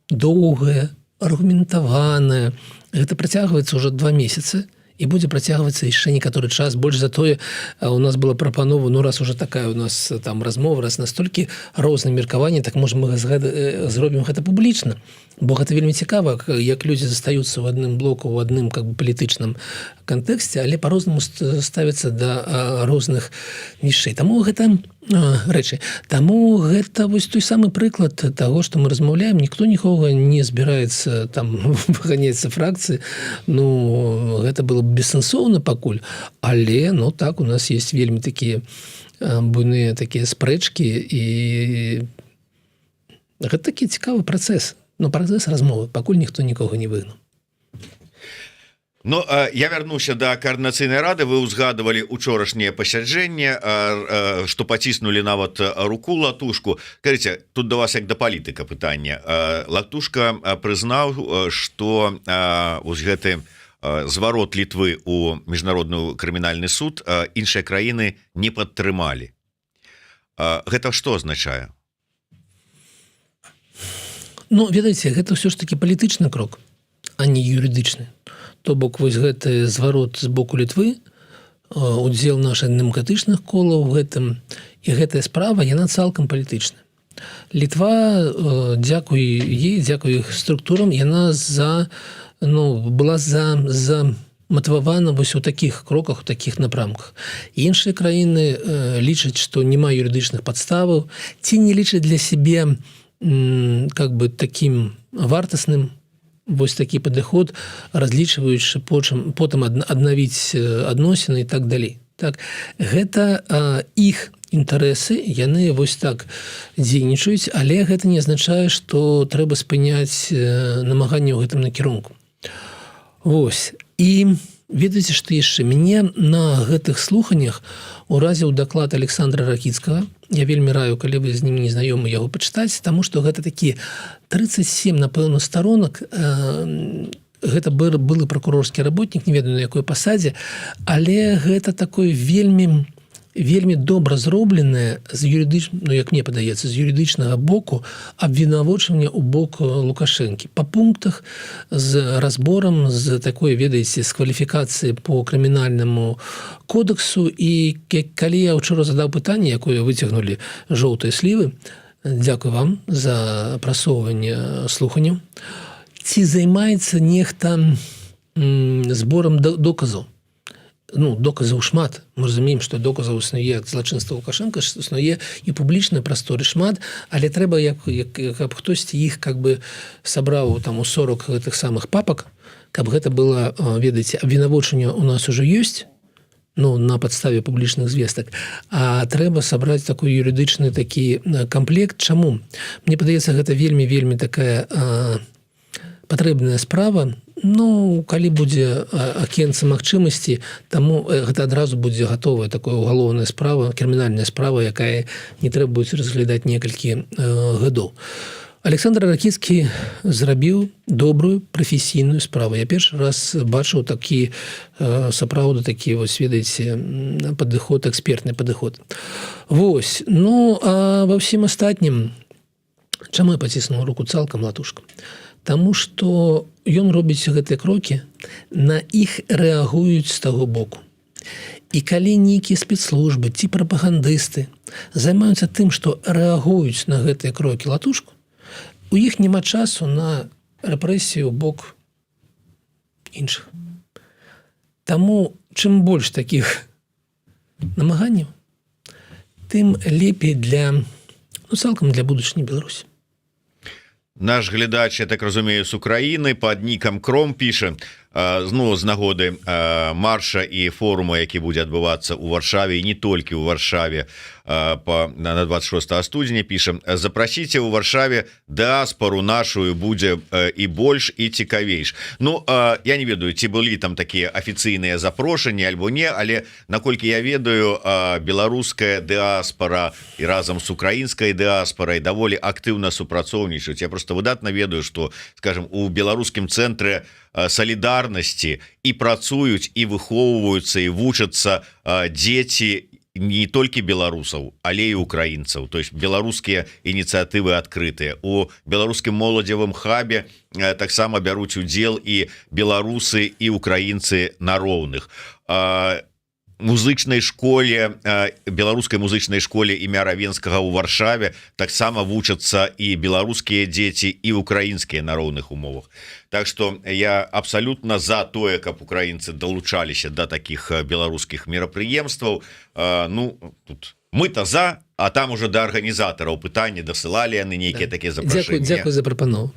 Доўгая, аргументаваная. Гэта працягваецца ўжо 2 месяцы і будзе працягвацца яшчэ некаторы час. Больш за тое, у нас была прапанова, ну раз уже такая у нас там размова, раз настолькі розныя меркаванні, так можа мы зробім гэта публічна. Бо гэта вельмі цікава, як людзі застаюцца ў адным блоку, у адным как бы палітычным кантэксце, але па-рознаму ставяцца да розных нішэй. Таму гэта рэчы. Таму гэта вось той самы прыклад таго, што мы размаўляем, ніхто нікога не збіраецца там выганяцца фракцыі. Ну, гэта было б бессэнсоўна пакуль, але, ну так, у нас есть вельмі такія буйныя такія спрэчкі і гэта такі цікавы працэс. Ну, працэс размовы, пакуль ніхто нікога не выгнаў. Ну, я вярнуся да каардынацыйнай рады. Вы ўзгадывалі учорашняе пасяджэнне, што паціснулі нават руку Латушку. Кажыце, тут да вас як да палітыка пытанне. Латушка прызнаў, што вось гэты зварот Літвы ў міжнародны крымінальны суд іншыя краіны не падтрымалі. Гэта што азначае? Ну, ведаеце, гэта ўсё ж такі палітычны крок, а не юрыдычны. То бок, вось гэты зварот з боку Літвы, удзел нашых дэмакратычных колаў у гэтым, і гэтая справа, яна цалкам палітычная. Літва, дзякуй ей, дзякуй іх структурам, яна была матывавана вось у такіх кроках, у такіх напрамках. Іншыя краіны лічаць, што няма юрыдычных падставаў, ці не лічаць для сябе как бы таким вартасным вось такі падыход, разлічваючы потым аднавіць адносіны і так далей. Так, гэта іх інтарэсы, яны вось так дзейнічаюць, але гэта не азначае, што трэба спыняць намаганне ў гэтым накірунку. Вось. І ведаеце, што яшчэ мяне на гэтых слуханнях уразіў даклад Александра Ракіцкага. Я вельмі раю, калі вы з ним не знаёмы, яго пачытаць, таму што гэта такі 37, напэўна, сторонак. Гэта былы пракурорскі работнік, не ведаю на якой пасадзе, але гэта такой вельмі добра зробленае з юрыдычнага, ну як мне падаецца, з юрыдычнага боку абвінавачвання ў бок Лукашэнкі. Па пунктах з разборам, з такой, ведаеце, з кваліфікацыяй по крымінальнаму кодексу. І калі я ўчора задаў пытанне, якое выцягнулі жоўтыя слівы, дзякуй вам за прасоўванне слуханняў, ці займаецца нехта зборам доказаў. Ну, доказаў шмат. Мы разумеем, што доказаў існуе злачынства Лукашенка, існуе і публічнай прасторы шмат, але трэба, каб хтосьці іх как бы сабраў там у 40 гэтых самых папак, каб гэта было, ведаеце, абвінавачанне у нас уже ёсць, ну, на падставе публічных звестак, а трэба сабраць такой юрыдычны такі камплект. Чаму? Мне падаецца, гэта вельмі такая патрэбная справа. Ну, калі будзе акенца магчымасці, таму гэта адразу будзе гатовая такая угалоўная справа, крымінальная справа, якая не трэба будзе разглядаць некалькі гадоў. Александр Ракіцкі зрабіў добрую прафесійную справу. Я першы раз бачыў такі сапраўды такі, вось ведаеце, падыход, экспертны падыход. Вось. Ну, а ва ўсім астатнім, чаму я паціснуў руку цалкам, Латушка? Таму што ён робіць гэтыя крокі, на іх рэагуюць з таго боку. І калі нейкія спецслужбы ці прапагандысты займаюцца тым, што рэагуюць на гэтыя крокі, Латушку, у іх няма часу на рэпрэсію ў бок іншых. Таму, чым больш такіх намаганняў, тым лепей для, ну, цалкам для будучыні Беларусі. Наш глядач, я так разумею, з Украіны пад нікам Кром піша, ну, з нагоды марша і форуму, які будзе адбывацца ў Варшаве, і не толькі ў Варшаве, на 26 студзеня пішам: запрасіце ў Варшаве дыаспору нашую, будзе і больш, і цікавейш. Ну, я не ведаю, ці былі там такія афіцыйныя запрошанні альбо не, але наколькі я ведаю, беларуская дыаспора і разам з украінскай дыаспорай даволі актыўна супрацоўнічаюць. Я просто выдатна ведаю, што, скажем, у беларускім цэнтры солідарнасці і працуюць, і выхоўваюцца, і вучацца дзеці не толькі беларусаў, але і украінцаў. То есть беларускія ініцыятывы адкрытыя. У беларускім моладзевым хабе таксама бяруць удзел і беларусы, і украінцы на роўных. Музычнай школе, беларускай музычнай школе імя Равенскага ў Варшаве таксама вучацца і беларускія дзеці, і украінскія на роўных умовах. Так што я абсалютна за тое, каб украінцы далучаліся да такіх беларускіх мерапрыемстваў. Ну, тут мы-то за, а там уже да арганізатараў пытанні, дасылалі яны нейкія такія запрашэнні. Дзякуй за прапанову.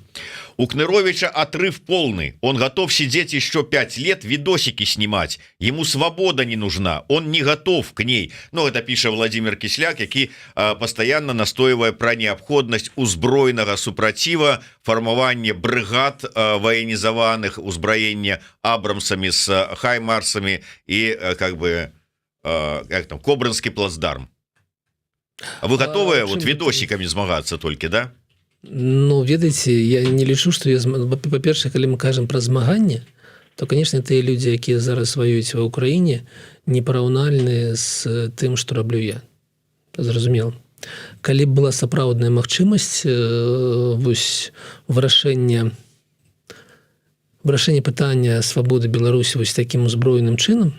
У Кныровича отрыв полный. Он готов сидеть еще 5 лет, видосики снимать. Ему свобода не нужна. Он не готов к ней. Ну, это пишет Владимир Кисляк, який постоянно настойвае про необходность узброенного супротива, формования бригад военизованных, узброения Абрамсами с Хаймарсами и как бы как там, Кобрынский плацдарм. А вы готовы вот видосиками змагаться только, да? Ну, ведаеце, я не лічу, што я... Па-першае, калі мы кажам пра змаганне, то, конечно, тыя людзі, якія зараз ваююць ва ўкраіне, непараўнальныя з тым, што раблю я. Зразумела. Калі б была сапраўдная магчымасць вось вырашэння пытання свабоды Беларусі вось такім узброеным чынам,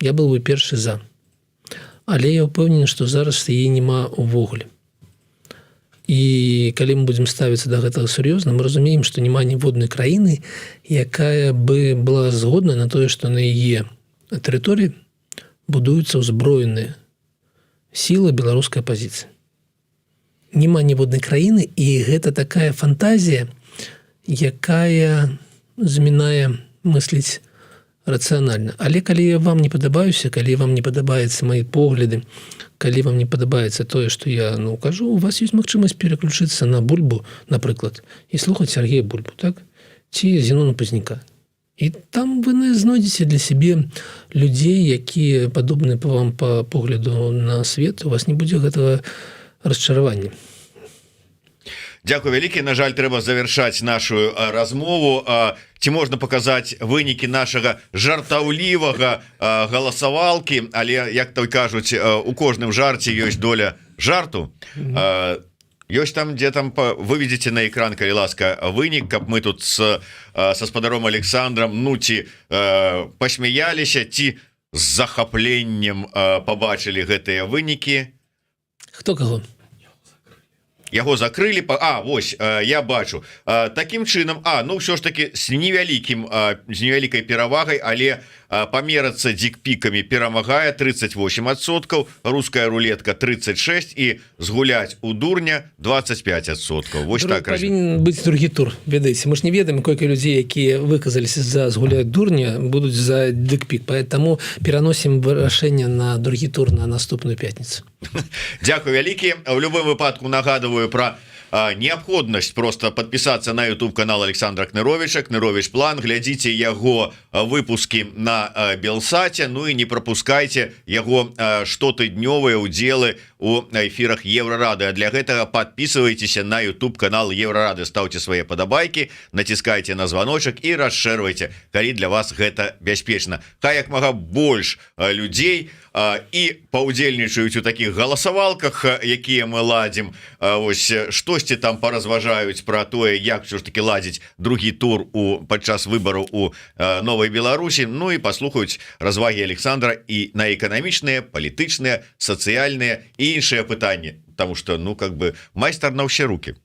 я был бы першы за. Але я ўпэўнены, што зараз яе няма ўвогуле. І калі мы будзем ставіцца да гэтага сур'ёзна, мы разумеем, што няма ніводнай краіны, якая бы была згодна на тое, што на яе тэрыторыі будуюцца ўзброеныя сілы беларускай апазіцыі. Няма ніводнай краіны, і гэта такая фантазія, якая змінае мысліць рацыянальна. Але калі я вам не падабаюся, калі вам не падабаюцца мои погляды, калі вам не падабаецца тое, што я кажу, у вас ёсць магчымасць пераключыцца на Бульбу, напрыклад, і слухаць Сергея Бульбу, так? Ці Зенона Пазняка. І там вы знойдзеце для сябе людзей, якія падобныя па вам па погляду на свет, у вас не будзе гэтага расчаравання. Дзякуй вялікі. На жаль, трэба завяршаць нашу размову. Ці можна паказаць вынікі нашага жартаўлівага галасавалкі, але, як то кажуць, у кожным жарце ёсць доля жарту. Ёсць там, дзе там выведзеце на экран, калі ласка, вынік, каб мы тут са спадаром Александром, ну, ці пасмяяліся, ці з захапленнем пабачылі гэтыя вынікі. Хто каго? яго закрылі вось я бачу таким чынам ну ўсё ж таки з невялікай перавагай, але памерацца дикпікамі перамагае 38%, руская рулетка 36 і згуляць у дурня 25%. Вось так павінен быць другі тур, ведаеце, мы ж не ведаем, колькі людзей, якія выказаліся за згуляць дурня, будуць за дикпік, поэтому пераносім вырашэнне на другі тур на наступную пятніцу. Дякую вялікі. В любым выпадку нагадываю про необходнасць просто подписаться на YouTube канал Александра Кныровича, Кнырович План, глядзіце яго выпуски на Белсате, ну и не пропускайте яго штотыднёвыя удзелы у эфирах Еврорады. А для гэтага подписывайтесь на YouTube канал Еврорады, ставьте свои подабайки, натискайте на звоночек и расширвайте, калі для вас гэта бяспечна. Хай як мага больш людзей і паўдзельнічаюць у таких галасавалках, якія мы ладзім, ось штосьці там паразважаюць про тое, як все ж таки ладзіць другі тур падчас выбараў у Новай Беларусі, ну і паслухаюць развагі Александра і на эканамічныя, палітычныя, сацыяльныя і іншыя пытанні, потому что ну как бы майстар на ўсе руки.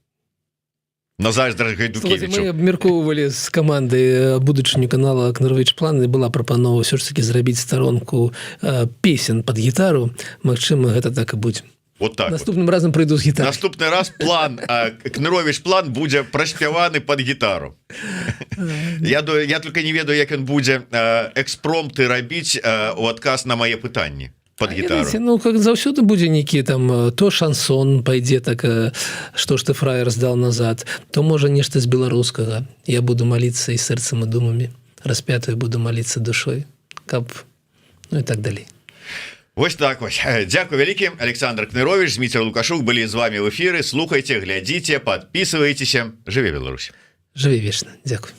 Назар Гайдукевичу. Мы абмяркоўвалі з камандай будучыню канала Кнырович План, і была прапанова ўсё ж таки зрабіць старонку песен под гітару. Магчыма, гэта так і будзе. Вот так. Наступным разам прыйду з гітарай. Наступны раз план Кнырович План будзе праспяваны под гітару. Я только не ведаю, як ён будзе экспромты рабіць у адказ на мае пытанні под гітару. Ну, как заўсёды будзе нейкі там то шансон пайдзе так, што ж ты фраер здал назад, то можа нешта з беларускага. Я буду молиться і сэрцам і думамі, распятую буду молиться душой, каб ну і так далей. Вось так вось. Дзякую вялікі. Александр Кнырович, Зміцер Лукашук былі з вами в эфіры. Слухайте, глядзіце, подписывайтеся. Жыве Беларусь. Жыве вечна. Дзякуй.